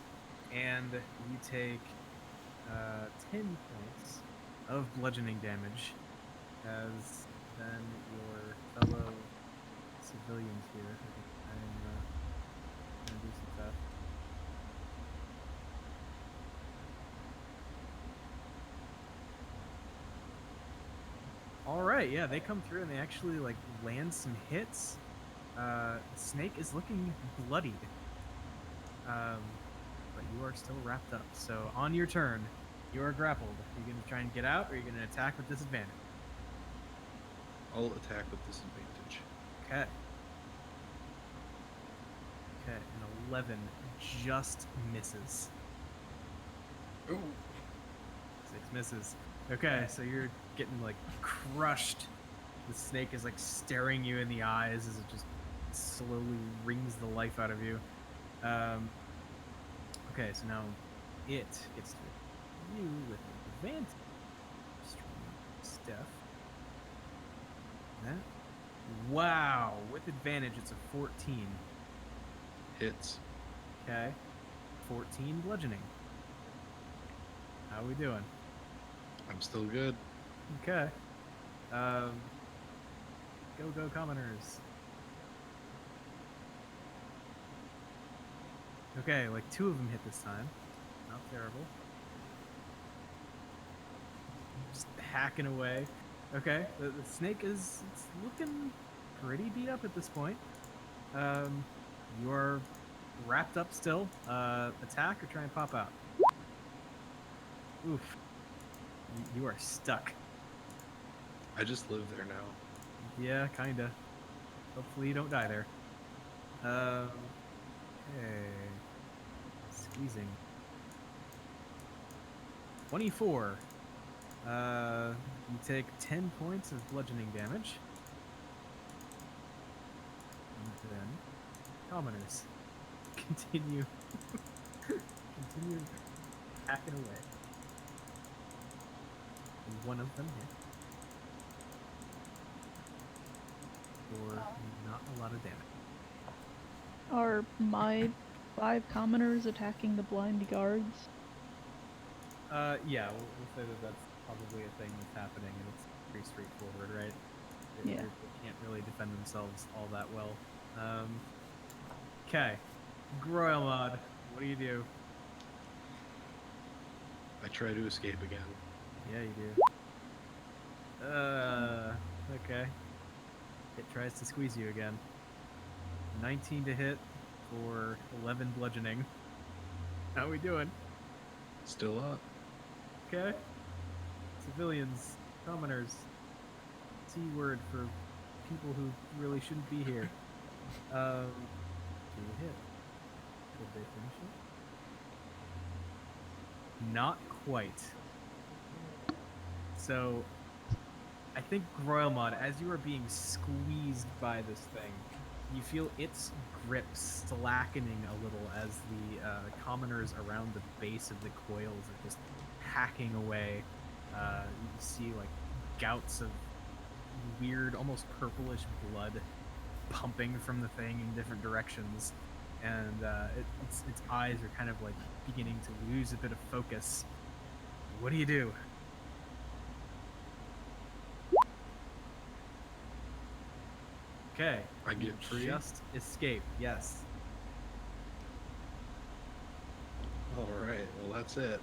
and you take 10 points of bludgeoning damage, as then your fellow civilians here I'm gonna do some stuff. All right, yeah, they come through and they actually like land some hits. Snake is looking bloodied, but you are still wrapped up. So on your turn, you are grappled. Are you gonna try and get out, or are you gonna attack with disadvantage? I'll attack with disadvantage. Okay. Okay, an 11 just misses. Ooh. 6 misses. Okay, so you're getting like crushed The snake is like staring you in the eyes as it just slowly wrings the life out of you. Okay, so now it gets to you with advantage. Steph. That. Wow, with advantage, it's a 14. Hits. Okay. 14 bludgeoning. How we doing? I'm still good. Okay. Go commoners. Okay, like 2 of them hit this time. Not terrible. Just hacking away. Okay, the snake is it's looking pretty beat up at this point. You're wrapped up still. Attack or try and pop out. Oof. You are stuck. I just live there now. Yeah, kinda. Hopefully you don't die there. Okay. Squeezing. 24. You take 10 points of bludgeoning damage. And then, commoners. Continue. Continue hacking away. And one of them hit. For not a lot of damage. Are my 5 commoners attacking the blind guards? Yeah, we'll say that that's probably a thing that's happening, and it's pretty straightforward, right? Yeah. They can't really defend themselves all that well. Okay. Groilmod, what do you do? I try to escape again. Yeah, you do. Okay. It tries to squeeze you again. 19 to hit for 11 bludgeoning. How we doing? Still up. Okay. Civilians, commoners. C word for people who really shouldn't be here. 2 hit. Did they finish it? Not quite. So, I think Groilmod, as you are being squeezed by this thing, you feel its grip slackening a little as the commoners around the base of the coils are just hacking away. You see like gouts of weird, almost purplish blood pumping from the thing in different directions, and its eyes are kind of like beginning to lose a bit of focus. What do you do? Okay. I get you free? Just escape. Yes. Alright, well that's it.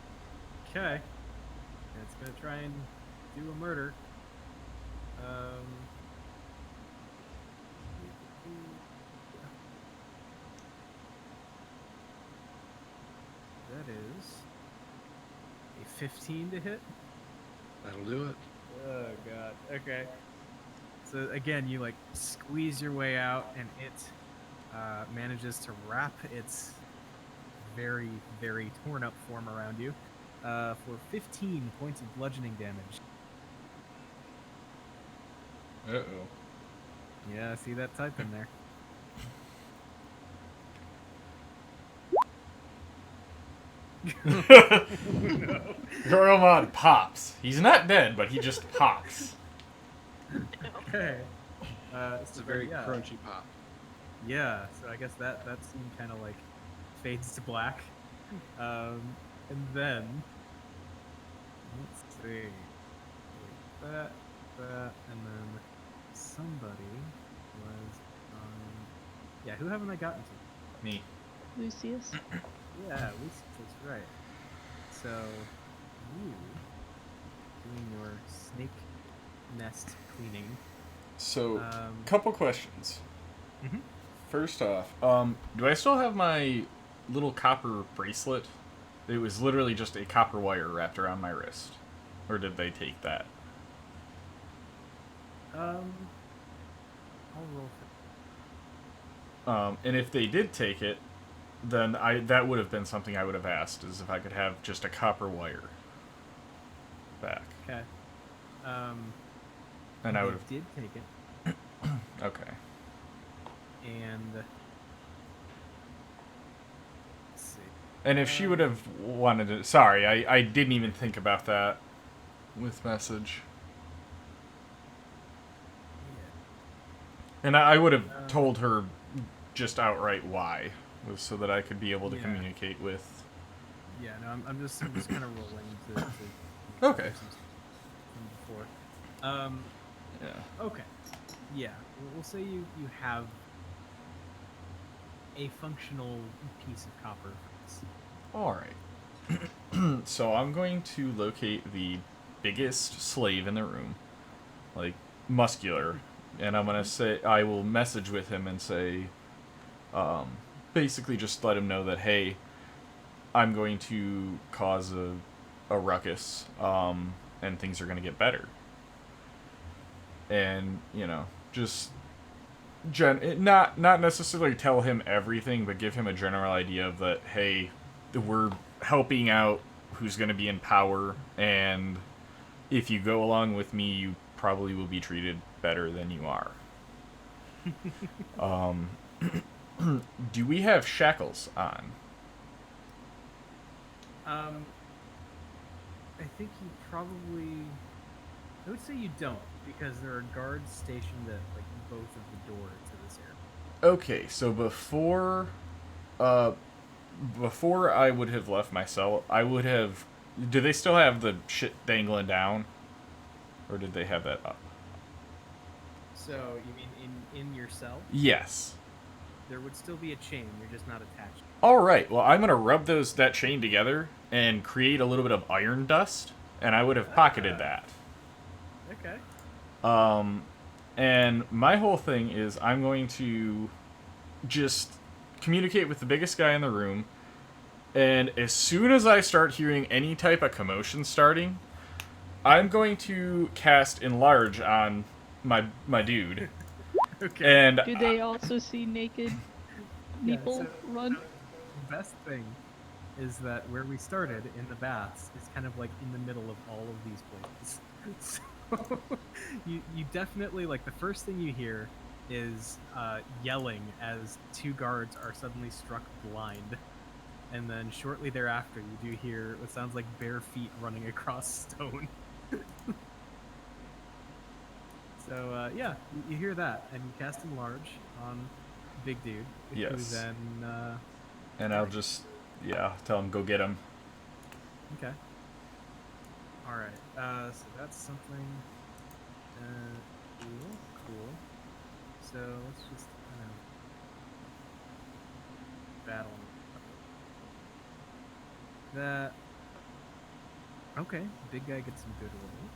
Okay. It's gonna try and do a murder. That is a 15 to hit. That'll do it. Oh god. Okay. So again, you like squeeze your way out, and it manages to wrap its very, very torn up form around you for 15 points of bludgeoning damage. Uh-oh. Yeah, see that type in there. Groilmod pops. He's not dead, but he just pops. Okay. It's a very crunchy pop. Yeah, so I guess that scene kind of like fades to black. And then let's see. That, and then somebody was yeah, who haven't I gotten to? Me. Lucius? Yeah, that's right. So you doing your snake nest cleaning. So, Um, couple questions. Mhm. First off, do I still have my little copper bracelet? It was literally just a copper wire wrapped around my wrist. Or did they take that? I'll roll for And if they did take it, then that would have been something I would have asked, is if I could have just a copper wire back. Okay. And I They would have. did take it, Okay. and let's see. And if she would have wanted to. Sorry, I didn't even think about that with message. Yeah. And I would have told her just outright why, was so that I could be able to Yeah. communicate with. Yeah, no, I'm just kind of rolling to Okay. some stuff from before. Yeah. Okay. Yeah, we'll say you have a functional piece of copper. Alright. So I'm going to locate the biggest slave in the room, like muscular, and I'm gonna say I will message with him and say, basically just let him know that, hey, I'm going to cause a ruckus, and things are gonna get better. And just not necessarily tell him everything, but give him a general idea of that. Hey, we're helping out who's going to be in power, and if you go along with me, you probably will be treated better than you are. Do we have shackles on? I think you probably. I would say you don't, because there are guards stationed at like both of the doors to this area. Okay, so before I would have left my cell, I would have. Do they still have the shit dangling down, or did they have that up? So you mean in your cell? Yes. There would still be a chain. You're just not attached. All right. Well, I'm gonna rub that chain together and create a little bit of iron dust, and I would have pocketed that. Okay. And my whole thing is I'm going to just communicate with the biggest guy in the room, and as soon as I start hearing any type of commotion starting, I'm going to cast Enlarge on my dude. Okay. And Do they also see naked people so- run? The best thing is that where we started in the baths is kind of like in the middle of all of these places. So you definitely, like, the first thing you hear is yelling as two guards are suddenly struck blind, and then shortly thereafter you do hear what sounds like bare feet running across stone. So yeah, you hear that, and you cast Enlarge on Big Dude. Who Yes. then and I'll just tell him go get him. okay. All right. So that's something. Cool. So let's just kind of battle that. Okay, big guy gets some good rolls.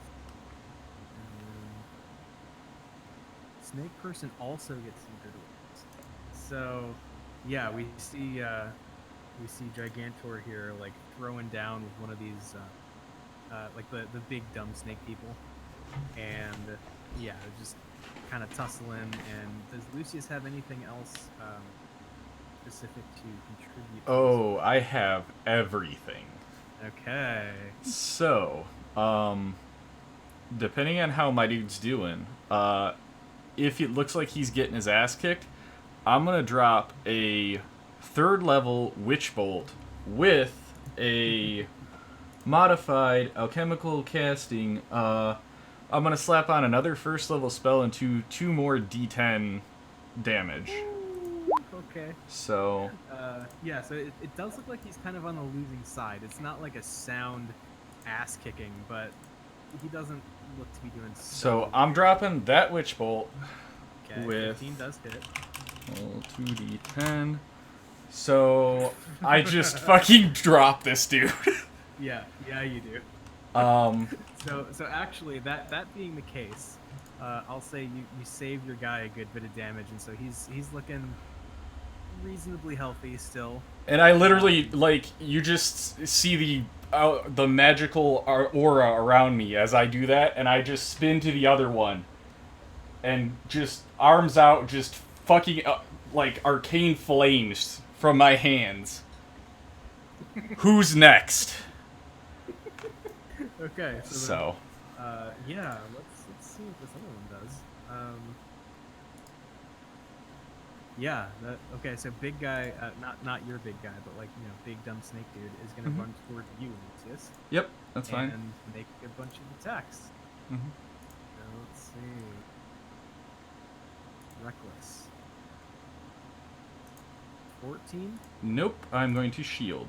Snake person also gets some good rolls. So, yeah, we see Gigantor here like throwing down with one of these like the big dumb snake people, and yeah, just kind of tussling. And does Lucius have anything else specific to contribute? to Oh, I have everything. this? Okay. So, depending on how my dude's doing, if it looks like he's getting his ass kicked, I'm gonna drop a 3rd level Witch Bolt with a modified alchemical casting. I'm gonna slap on another 1st level spell and two more D10 damage. Okay. So, Yeah, so it does look like he's kind of on the losing side. It's not like a sound ass kicking, but he doesn't look to be doing so I'm dropping that Witch Bolt okay, with 15 does hit. 2d10. So I just fucking drop this dude. Yeah, you do. So actually, that being the case, I'll say you save your guy a good bit of damage, and so he's looking reasonably healthy still. And I literally, like, you just see the magical aura around me as I do that, and I just spin to the other one, and just arms out, just fucking like arcane flames from my hands. Who's next? Okay, So, yeah, let's see what this other one does. Yeah. Okay. So big guy, not your big guy, but like big dumb snake dude is gonna Mhm. run toward you, Lucius, Yep, that's fine. and make a bunch of attacks. Mhm. So let's see. Reckless. 14. Nope, I'm going to shield.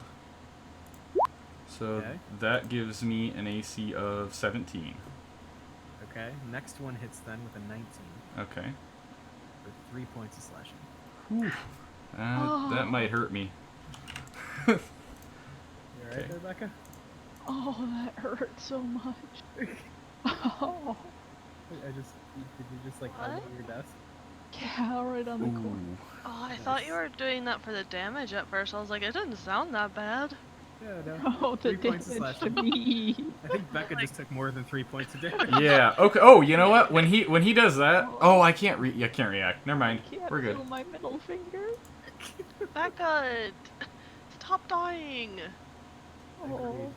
So Okay. that gives me an AC of 17. Okay. Next one hits then with a 19 Okay. for 3 points of slashing. Whew. That might hurt me. You alright Okay. there, Becca? Oh, that hurt so much. Oh, Did you just like What? elbow your desk? yeah, right on the corner. Ooh. Oh, I thought you were doing that for the damage at first. I was like, it didn't sound that bad. Yeah, no. Oh, the 3 points of damage to slashing. me. I think Becca just took more than 3 points of damage. Yeah. Okay. Oh, you know what? When he does that, oh, I can't react. Never mind. I can't We're good. feel my middle finger. Becca, stop dying. Oh, Agreed.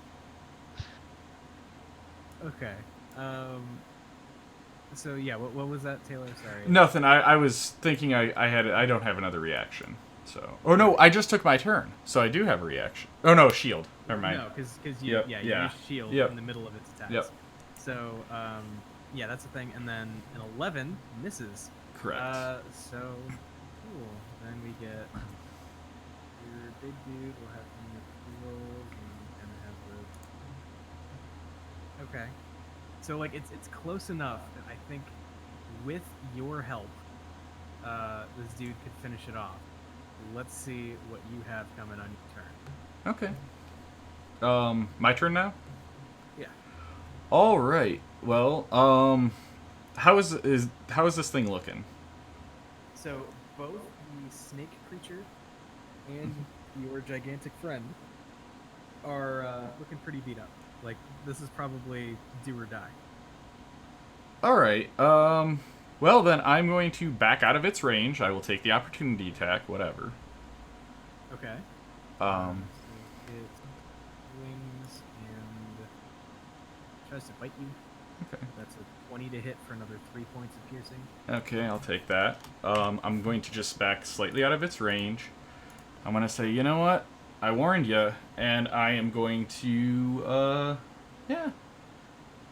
Okay. So yeah, what was that, Taylor? Sorry. Nothing. I was thinking I don't have another reaction. So. Oh no, I just took my turn, so I do have a reaction. Oh no, shield. Never mind. No, because you Yep, you yeah. use shield Yep. in the middle of its attacks. Yep. So yeah, that's the thing. And then an 11 misses. Correct. So cool. Then we get your big dude. We'll have him with rolls and have the. Okay. So like it's close enough that I think with your help, this dude could finish it off. Let's see what you have coming on your turn. Okay. My turn now? Yeah. All right. Well, how is this thing looking? So both the snake creature and your gigantic friend are looking pretty beat up. Like this is probably do or die. All right. Well then, I'm going to back out of its range. I will take the opportunity attack. Whatever. Okay. Um. So it wings and tries to bite you. Okay. That's a 20 to hit for another 3 points of piercing. Okay, I'll take that. I'm going to just back slightly out of its range. I'm gonna say, you know what? I warned you, and I am going to, yeah.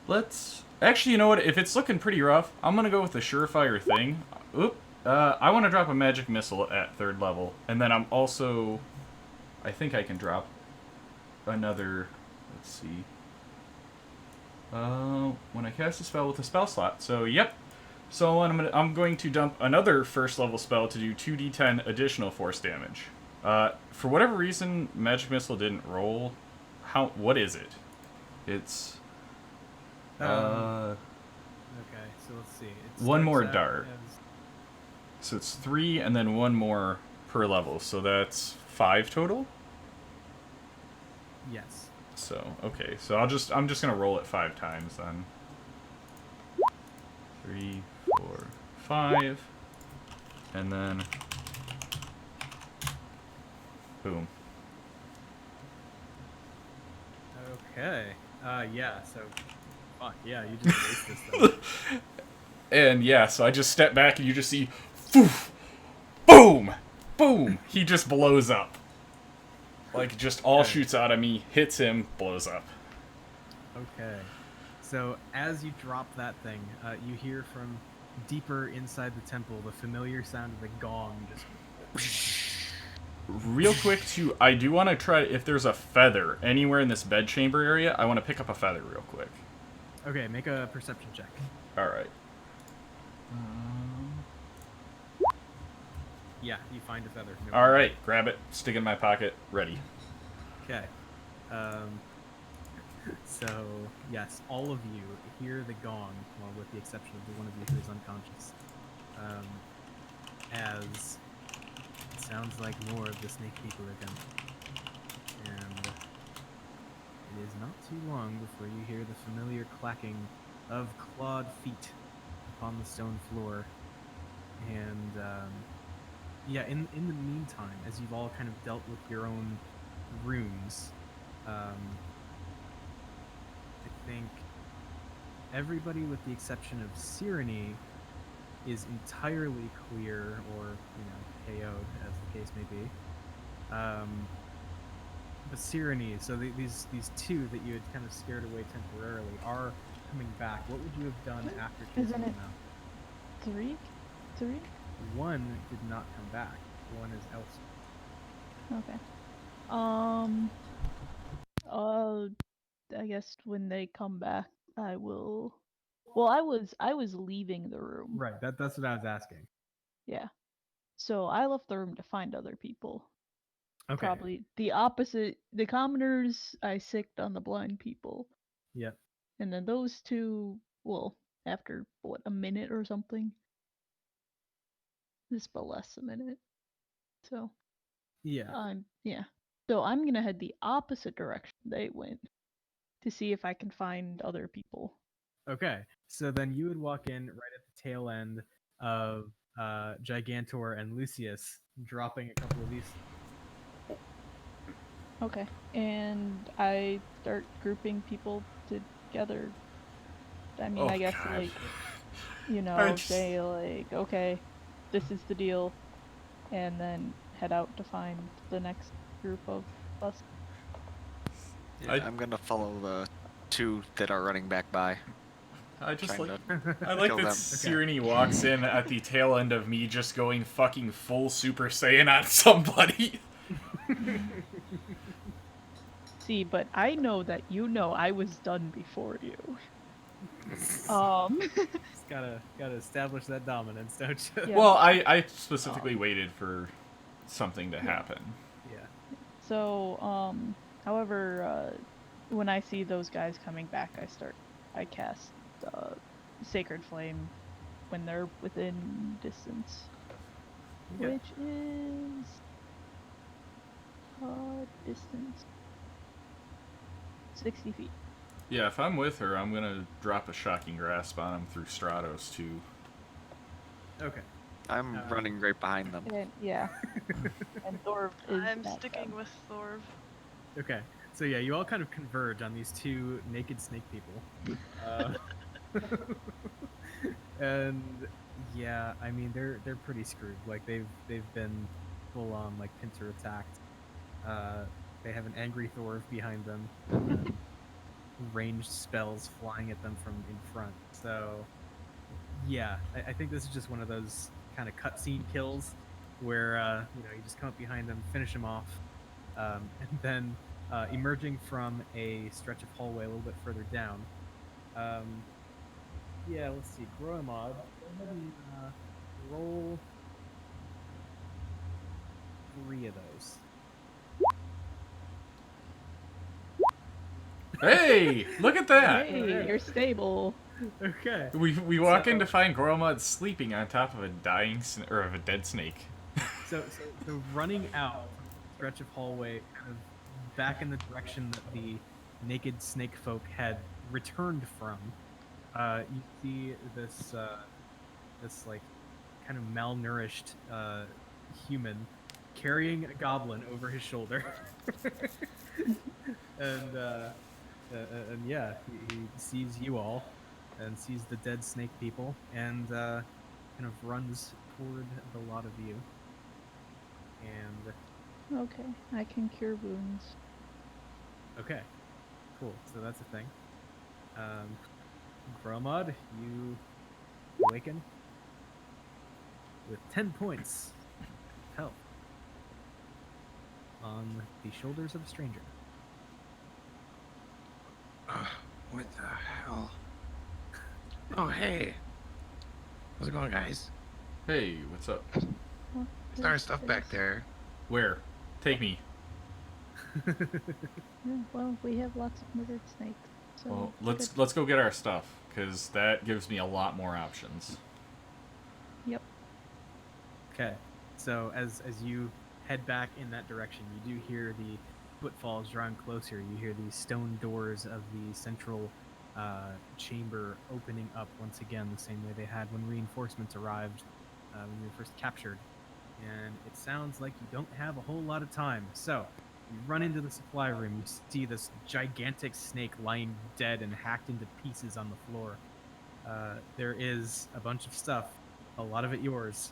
Let's... Actually, you know what? If it's looking pretty rough, I'm gonna go with the surefire thing. Oop. I want to drop a magic missile at 3rd level, and then I'm also... I think I can drop another... Let's see. When I cast a spell with a spell slot. So, yep. So I'm going to dump another 1st level spell to do 2d10 additional force damage. For whatever reason, magic missile didn't roll. What is it? It's Okay, so let's see. It one more starts out dart. So it's 3 and then 1 more per level. So that's 5 total. Yes. So okay. So I'm just gonna roll it 5 times then. 3, 4, 5, and then boom. Okay. Yeah. So, fuck yeah, you just waste this thing. And yeah, so I just step back and you just see, poof, boom, boom. He just blows up. Like just all Okay. shoots out of me, hits him, blows up. Okay. So as you drop that thing, you hear from deeper inside the temple the familiar sound of the gong just. Real quick too, I do want to try if there's a feather anywhere in this bedchamber area. I want to pick up a feather real quick. Okay, make a perception check. All right. Yeah, you find a feather. No All problem. right, grab it, stick it in my pocket, ready. Okay. So yes, all of you hear the gong, well, with the exception of the one of you who is unconscious. As it sounds like more of the snake people are coming, and it is not too long before you hear the familiar clacking of clawed feet upon the stone floor, and yeah. In the meantime, as you've all kind of dealt with your own runes. I think everybody with the exception of Cyrene is entirely clear or, KO'd, as the case may be. But Cyrene, so these two that you had kind of scared away temporarily are coming back. What would you have done after chasing Isn't them it- out? Three? One did not come back. One is elsewhere. Okay. I guess when they come back, I will. Well, I was leaving the room. Right. That's what I was asking. Yeah. So I left the room to find other people. Okay. Probably the opposite. The commoners I sicked on the blind people, Yep. and then those two. Well, after what, a minute or something. Just but less a minute. So Yeah. yeah. So I'm gonna head the opposite direction they went to see if I can find other people. Okay. So then you would walk in right at the tail end of Gigantor and Lucius, dropping a couple of these. Okay. And I start grouping people together. I mean, Oh, I guess God. like, you know, I just- say like, okay, this is the deal, and then head out to find the next group of us. Yeah, I- I'm gonna follow the two that are running back by. I just Trying like. to I like kill that them. Cyrene walks in at the tail end of me just going fucking full Super Saiyan on somebody. See, but I know that you know I was done before you. Just gotta establish that dominance, don't you? Yeah. Well, I specifically waited for something to happen. Yeah. So, however, when I see those guys coming back, I cast Sacred Flame when they're within distance, Okay. which is distance 60 feet. Yeah, if I'm with her, I'm gonna drop a shocking grasp on him through Stratos too. Okay. I'm running right behind them. And yeah, and Thor is. I'm at sticking them. with Thorv. Okay. So yeah, you all kind of converge on these two naked snake people. And yeah, I mean they're pretty screwed. Like they've been full on like pincer attacked. They have an angry Thor behind them, and then ranged spells flying at them from in front. So yeah, I think this is just one of those kind of cutscene kills where you just come up behind them, finish them off, and then emerging from a stretch of hallway a little bit further down. Yeah, let's see. Groemod, go ahead and roll 3 of those. Hey, look at that! Hey, you're stable. Okay. We walk in So- to find Goromod sleeping on top of a or of a dead snake. So running out from the stretch of hallway, kind of back in the direction that the naked snake folk had returned from, you see this like kind of malnourished human carrying a goblin over his shoulder, and yeah, he sees you all and sees the dead snake people and kind of runs toward the lot of you. And Okay, I can cure wounds. okay, cool. So that's a thing. Gromod, you awaken with 10 points of health on the shoulders of a stranger. What the hell? Oh, hey. How's it going, guys? Hey, what's up? Well, Is there stuff back there? Where? Take me. Yeah, well, we have lots of murdered snakes. So Well, good. let's go get our stuff, because that gives me a lot more options. Yep. Okay, so as you head back in that direction, you do hear the footfalls drawing closer. You hear the stone doors of the central chamber opening up once again, the same way they had when reinforcements arrived when you were first captured. And it sounds like you don't have a whole lot of time. So, You run into the supply room. You see this gigantic snake lying dead and hacked into pieces on the floor. There is a bunch of stuff, a lot of it yours.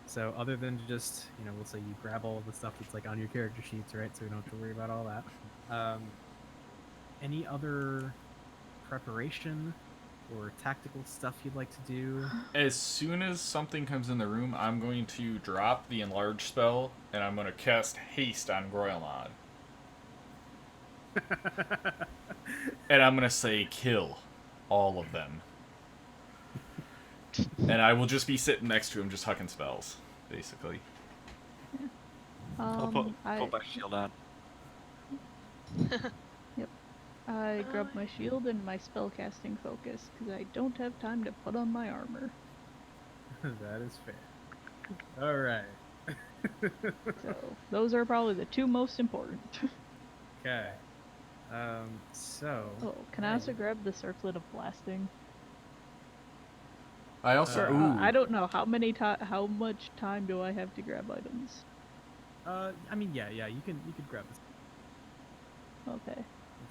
So other than just, we'll say you grab all of the stuff that's like on your character sheets, right? So we don't have to worry about all that. Any other preparation or tactical stuff you'd like to do? As soon as something comes in the room, I'm going to drop the enlarge spell, and I'm going to cast haste on Groylon. And I'm going to say kill all of them. And I will just be sitting next to him just hucking spells, basically. I'll put my shield on. I grab my shield and my spellcasting focus because I don't have time to put on my armor. That is fair. All right. So those are probably the two most important. Okay. So. Oh, can I also grab the circlet of blasting? I also... Or, ooh. I don't know how how much time do I have to grab items? I mean, yeah, you could grab this. Okay.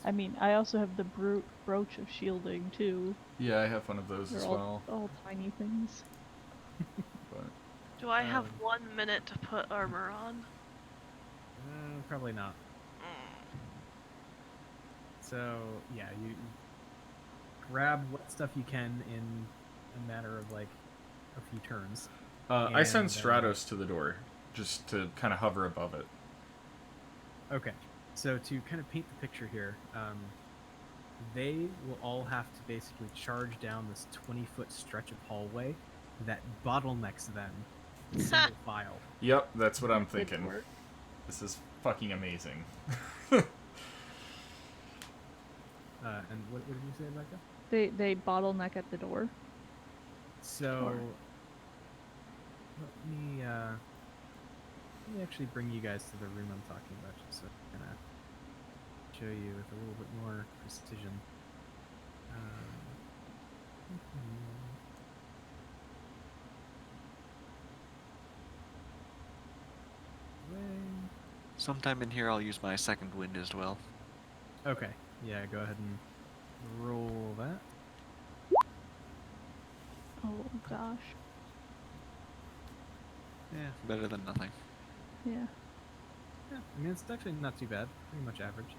I mean, I also have the brooch of shielding too. Yeah, I have one of those They're as well. all tiny things. But Do I have 1 minute to put armor on? Probably not. So yeah, you grab what stuff you can in a matter of like a few turns. I send Stratos to the door, just to kind of hover above it. Okay, so to kind of paint the picture here, they will all have to basically charge down this 20-foot stretch of hallway that bottlenecks them in single file. Yep, that's what I'm Good thinking. work. This is fucking amazing. And what did you say, Becca? They bottleneck at the door. So Sure. let me actually bring you guys to the room I'm talking about, just so I can show you with a little bit more precision. Sometime in here, I'll use my second wind as well. Okay, yeah, go ahead and roll that. Oh gosh. Yeah, better than nothing. Yeah. Yeah, I mean, it's actually not too bad. Pretty much average.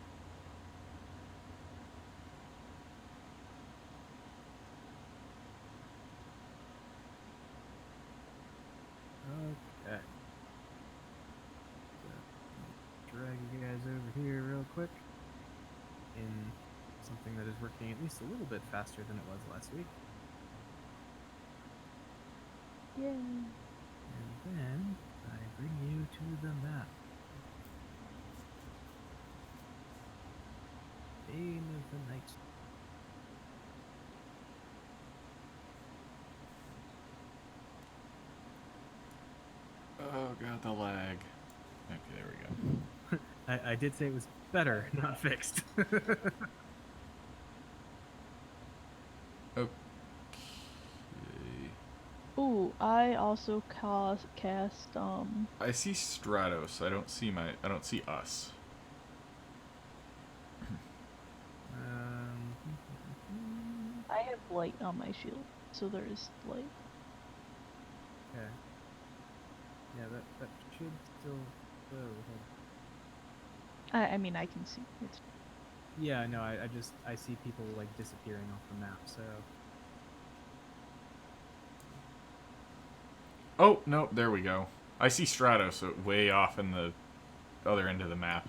Okay. So, drag you guys over here real quick in something that is working at least a little bit faster than it was last week. Yay. And then I bring you to the map. Bane of the Night. Oh god, the lag. Okay, there we go. I did say it was better, not fixed. Okay. Ooh, I also cast I see Stratos. I don't see us. I have light on my shield, so there is light. Okay. Yeah, that should still go. I mean, I can see it's. Yeah, no, I see people like disappearing off the map, so. Oh, no, there we go. I see Stratos way off in the other end of the map.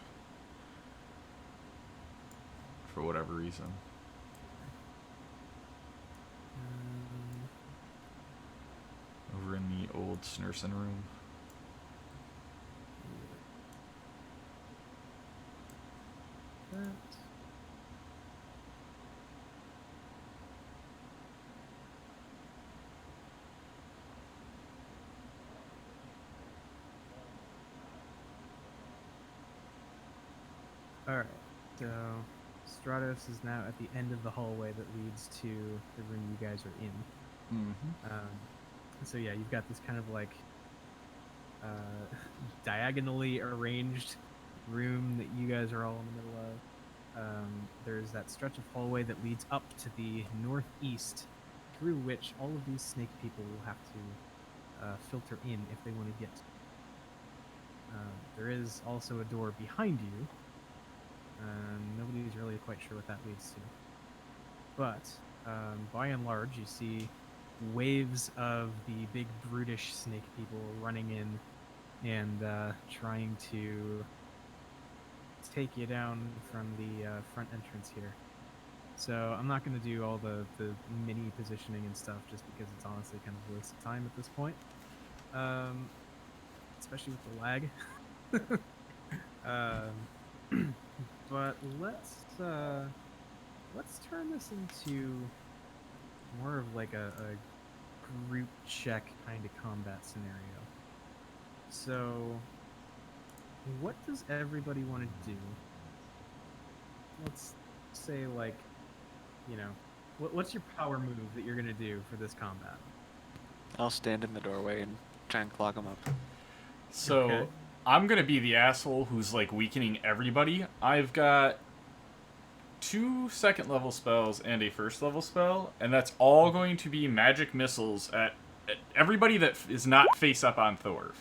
For whatever reason. Over in the old Snursen room. That. Alright, so Stratos is now at the end of the hallway that leads to the room you guys are in. Mm-hmm. So yeah, you've got this kind of like diagonally arranged room that you guys are all in the middle of, there's that stretch of hallway that leads up to the northeast, through which all of these snake people will have to filter in if they want to get. There is also a door behind you. Nobody's really quite sure what that leads to. But by and large, you see waves of the big brutish snake people running in and trying to take you down from the front entrance here. So I'm not going to do all the mini positioning and stuff just because it's honestly kind of a waste of time at this point. Especially with the lag. But let's turn this into more of like a group check kind of combat scenario. So, what does everybody want to do? Let's say, like, you know, what's your power move that you're gonna do for this combat? I'll stand in the doorway and try and clog them up. So, Okay. I'm gonna be the asshole who's like weakening everybody. I've got 2 second level spells and a first level spell, and that's all going to be magic missiles at everybody that is not face up on Thorv.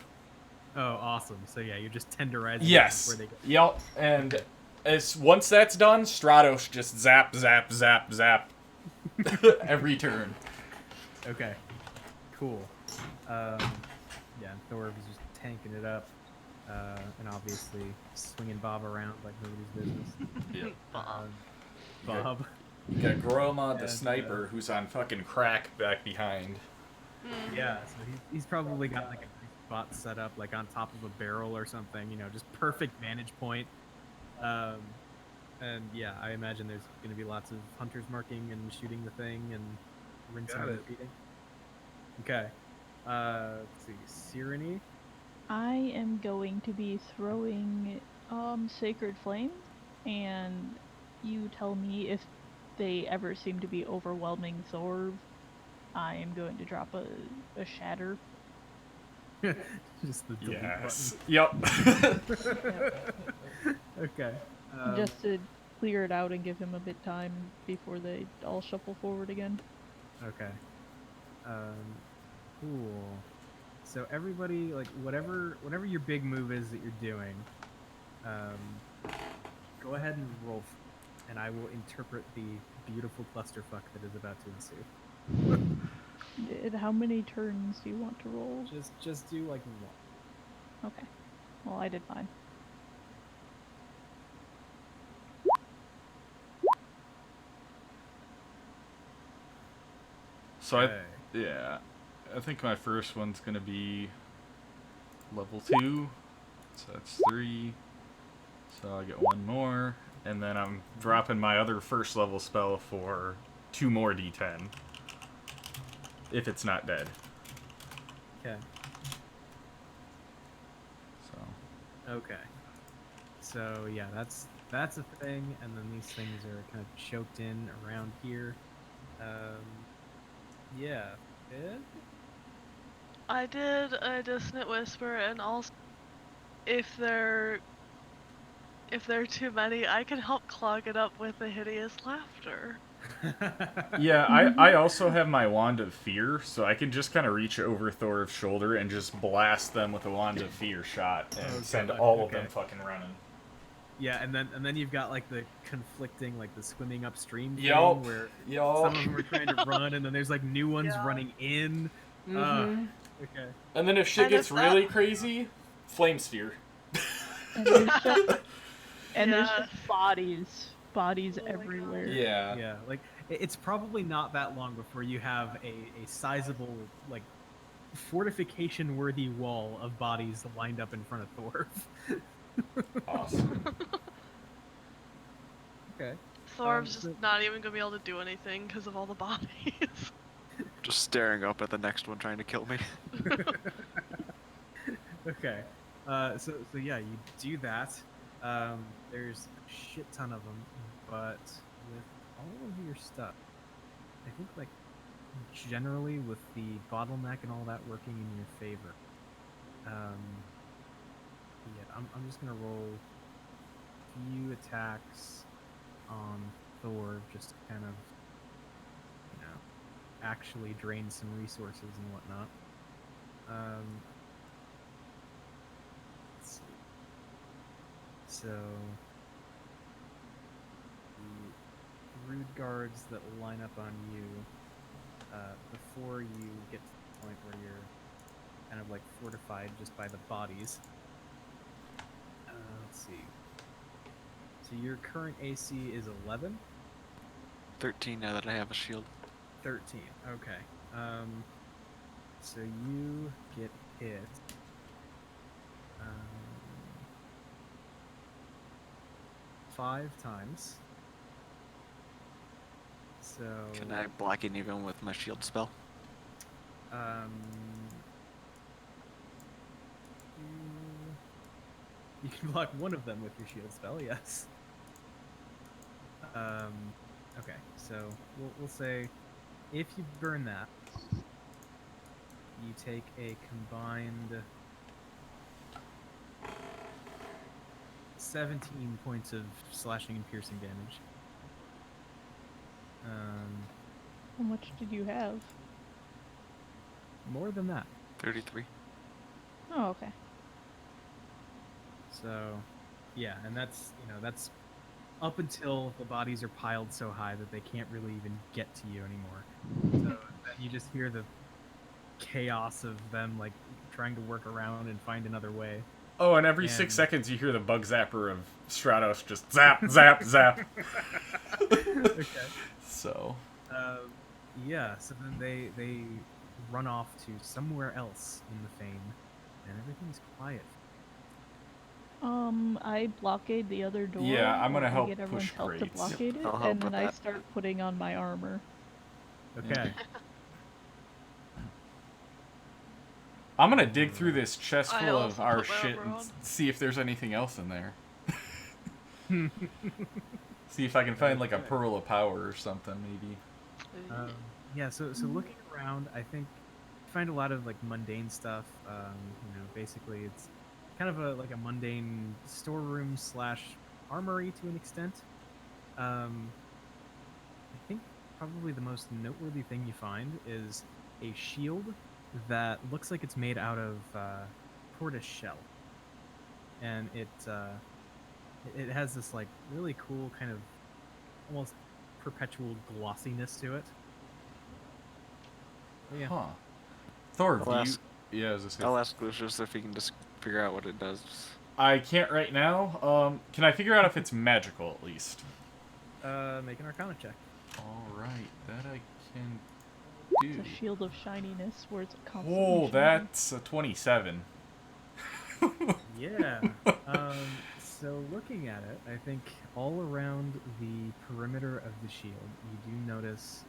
Oh, awesome! So yeah, you're just tenderizing Yes. where they go. Yep. And once that's done, Stratos just zap, zap, zap, zap every turn. Okay, cool. Yeah, Thor is just tanking it up, and obviously swinging Bob around like nobody's business. Bob. Bob. You got Groma, the And, sniper, who's on fucking crack back behind. Yeah, so he's probably got like a spot set up like on top of a barrel or something, you know, just perfect vantage point. And yeah, I imagine there's going to be lots of hunters marking and shooting the thing and rinsing Got and it. repeating. Okay. Let's see. Cyrene. I am going to be throwing Sacred Flame, and you tell me if they ever seem to be overwhelming Thorv. I am going to drop a shatter. Just the delete Yes. Yep. button. Okay. Just to clear it out and give him a bit time before they all shuffle forward again. Okay. Cool. So everybody, like, whatever your big move is that you're doing, go ahead and roll, and I will interpret the beautiful clusterfuck that is about to ensue. How many turns do you want to roll? Just do like one. Okay. Well, I did mine. So Okay. I think my first one's gonna be level 2, so that's 3. So I get 1 more, and then I'm dropping my other first level spell for 2 more D10. If it's not dead. Okay. So Okay. So yeah, that's a thing, and then these things are kind of choked in around here. Yeah. Ed? I did a dissonant whisper, and also if they're too many, I can help clog it up with a hideous laughter. yeah, I also have my Wand of Fear, so I can just kind of reach over Thor's shoulder and just blast them with a Wand of Fear shot and Oh, send God, all of okay. them fucking running. Yeah, and then you've got like the conflicting, like the swimming upstream thing Yup. where Yup. some of them are trying to run, and then there's like new ones Yeah. running in. Mhm. Okay. And then if shit And gets if that- really crazy, Flame Sphere. And there's just, there's Yes. just bodies Oh my God. everywhere. Yeah. Yeah, like it's probably not that long before you have a sizable, like, fortification worthy wall of bodies lined up in front of Thor. Awesome. Okay. Thor's so- just not even gonna be able to do anything because of all the bodies. Just staring up at the next one trying to kill me. Okay. So yeah, you do that. There's a shit ton of them, but with all of your stuff, I think like generally with the bottleneck and all that working in your favor, yeah, I'm just gonna roll few attacks on Thor just to kind of, actually drain some resources and whatnot. Let's see. So the rude guards that line up on you, before you get to the point where you're kind of like fortified just by the bodies. Let's see. So your current AC is 11? 13 now that I have a shield. 13. Okay. So you get hit. 5 times. So. Can I block it even with my shield spell? Um. You can block one of them with your shield spell. Yes. Okay. So we'll say, if you burn that, you take a combined 17 points of slashing and piercing damage. How much did you have? More than that. 33. Oh, okay. So, yeah, and that's that's up until the bodies are piled so high that they can't really even get to you anymore. So then you just hear the chaos of them like trying to work around and find another way. Oh, and every 6 seconds you hear the bug zapper of Stratos just zap, zap, zap. Okay. So. Yeah. So then they run off to somewhere else in the Fane, and everything's quiet. I blockade the other door. Yeah, I'm gonna I help get everyone's push help to crates. blockade it, I'll help and then with I that. start putting on my armor. Okay. I'm gonna dig through this chest I full of also our put my shit armor and on. see if there's anything else in there. See if I can find like a Okay. pearl of power or something, maybe. Yeah. So looking around, I think you find a lot of like mundane stuff. Basically it's kind of a mundane storeroom / armory to an extent. I think probably the most noteworthy thing you find is a shield that looks like it's made out of tortoise shell, and it has this like really cool kind of almost perpetual glossiness to it. Oh, yeah. Huh. Thor, I'll you... ask- Yeah, I was just I'll ask Lucius if he can just figure out what it does. I can't right now. Can I figure out if it's magical at least? Make an Arcana check. Alright, that I can It's do. a shield of shininess where it's constantly Oh, shining. that's a 27. Yeah. So looking at it, I think all around the perimeter of the shield, you do notice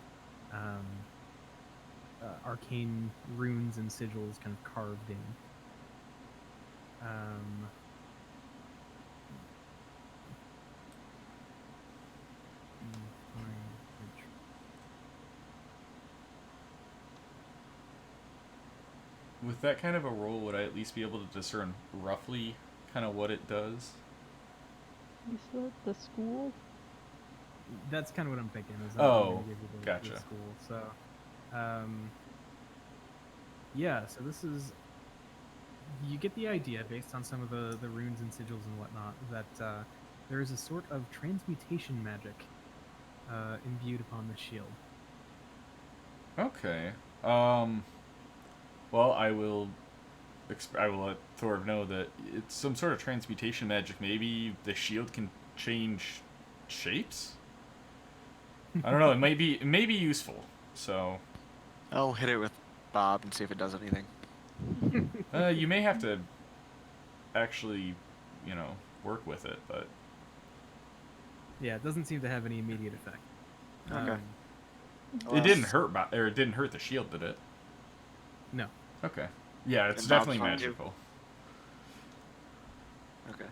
arcane runes and sigils kind of carved in. With that kind of a roll, would I at least be able to discern roughly kind of what it does? You said the school? That's kind of what I'm thinking. Is Oh, I'm gonna give you the gotcha. school. So, yeah. So this is, you get the idea based on some of the runes and sigils and whatnot that there is a sort of transmutation magic imbued upon the shield. Okay. Well, I will let Thor know that it's some sort of transmutation magic. Maybe the shield can change shapes? I don't know. It may be useful. So, I'll hit it with Bob and see if it does anything. you may have to actually, work with it, but Yeah, it doesn't seem to have any immediate effect. Okay. it didn't hurt it didn't hurt the shield, did it? No. Okay. Yeah, it's And definitely Bob's fine, too. magical. Okay.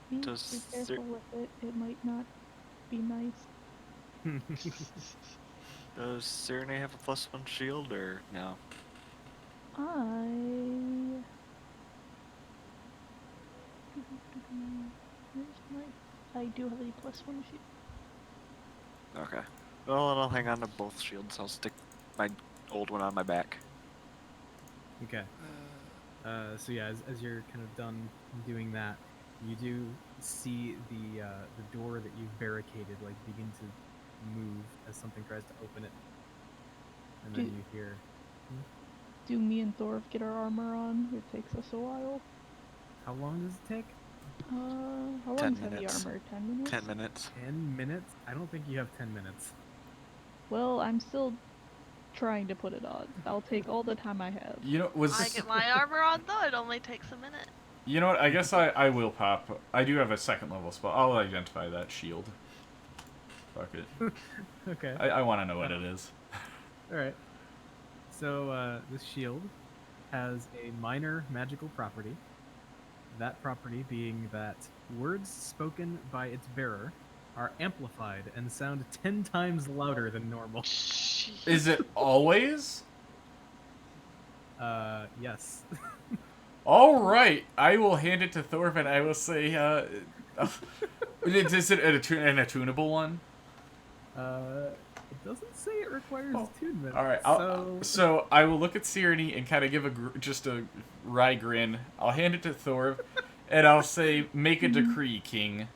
Be Does careful with it. It might not be nice. Does Serenade have a +1 shield or no? Where's I do have a +1 shield. Okay. Well, then I'll hang on to both shields. I'll stick my old one on my back. Okay. So yeah, as you're kind of done doing that, you do see the door that you've barricaded like begin to move as something tries to open it, and then Do- you hear. Do me and Thorv get our armor on? It takes us a while. How long does it take? How 10 long's heavy minutes. armor? 10 minutes? 10 minutes. 10 minutes? I don't think you have 10 minutes. Well, I'm still trying to put it on. I'll take all the time I have. You know, was I this... get my armor on though. It only takes a minute. You know what? I guess I will pop. I do have a second level spell. I'll identify that shield. Fuck it. Okay. I want to know what it is. All right. So this shield has a minor magical property. That property being that words spoken by its bearer are amplified and sound 10 times louder than normal. Is it always? Yes. All right. I will hand it to Thorv and I will say, is it an attunable one? It doesn't say it requires attunement. All right. So So I will look at Sirenny and kind of give just a wry grin. I'll hand it to Thorv, and I'll say, "Make a decree, King."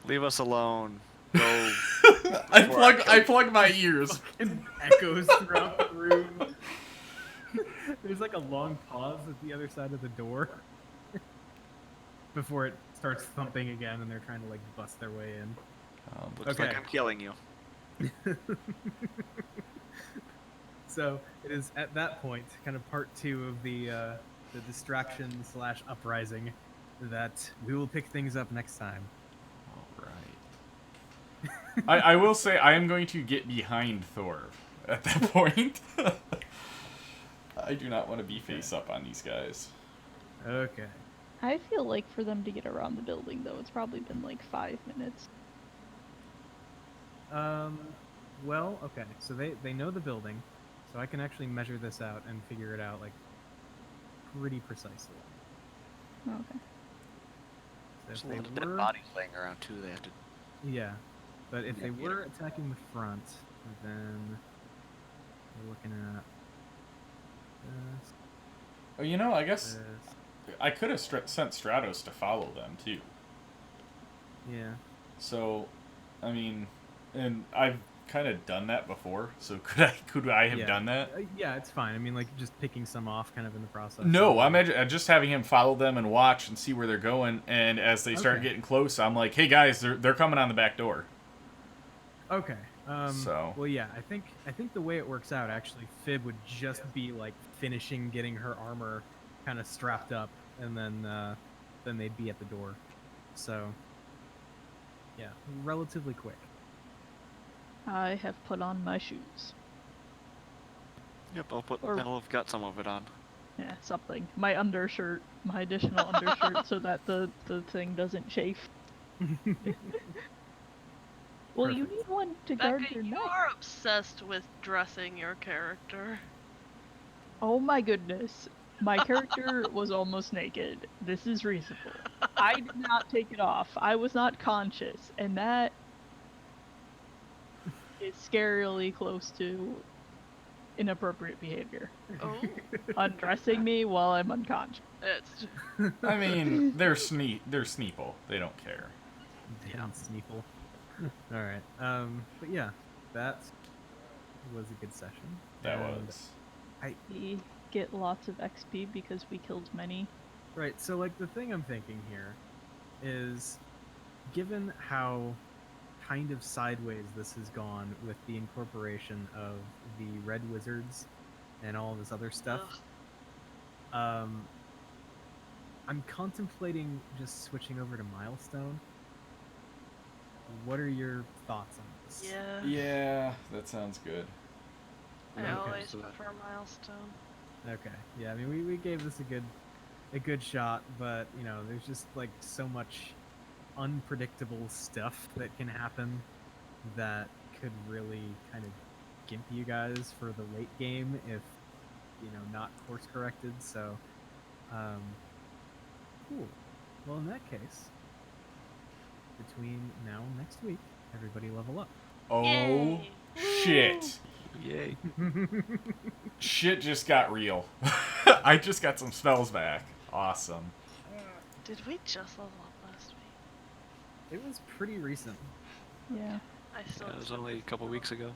Leave us alone. Go. I plug my ears. fucking echoes throughout the room. There's like a long pause at the other side of the door before it starts thumping again, and they're trying to like bust their way in. Looks like Okay. I'm killing you. So it is at that point, kind of part 2 of the distraction / uprising, that we will pick things up next time. All right. I will say I am going to get behind Thorv at that point. I do not want to be face up on these guys. Okay. I feel like for them to get around the building, though, it's probably been like 5 minutes. Well, okay. So they know the building, so I can actually measure this out and figure it out like pretty precisely. Okay. So There's if a they lot of dead were, bodies laying around too. They have to. yeah, but if they Yeah, were attacking the front, then we're looking at this, Oh, you know, I guess this. I could have sent Stratos to follow them too. Yeah. So, I mean, and I've kind of done that before. So could I have Yeah. done that? Yeah, it's fine. I mean, like just picking some off, kind of in the process. No, I'm just having him follow them and watch and see where they're going. And as they start Okay. getting close, I'm like, "Hey guys, they're coming on the back door." Okay. So- Well, yeah, I think the way it works out, actually, Fib would just be like finishing getting her armor kind of strapped up, and then they'd be at the door. So, yeah, relatively quick. I have put on my shoes. Yep, Or- I'll have got some of it on. Yeah, something. My undershirt, my additional undershirt, so that the thing doesn't chafe. Well, you Perfect. need one to guard Becca, your you neck. are obsessed with dressing your character. Oh my goodness. My character was almost naked. This is reasonable. I did not take it off. I was not conscious, and that is scarily close to inappropriate behavior. Oh, Undressing me while I'm unconscious. it's I mean, they're Sneeple. They don't care. Damn, Sneeple. All right. But yeah, that was a good session. That and- was. We get lots of XP because we killed many. Right, so like the thing I'm thinking here is, given how kind of sideways this has gone with the incorporation of the Red Wizards and all this other stuff, ugh. I'm contemplating just switching over to Milestone. What are your thoughts on this? Yeah. Yeah, that sounds good. I Okay, always so that- prefer Milestone. Okay. Yeah, I mean we gave this a good shot, but you know, there's just like so much unpredictable stuff that can happen that could really kind of gimp you guys for the late game if, you know, not course corrected. So cool. Well, in that case, between now and next week, everybody level up. Oh, Yay. shit. Yay. Shit just got real. I just got some spells back. Awesome. Did we just level up last week? It was pretty recent. Yeah. I still That was just- only a couple weeks ago.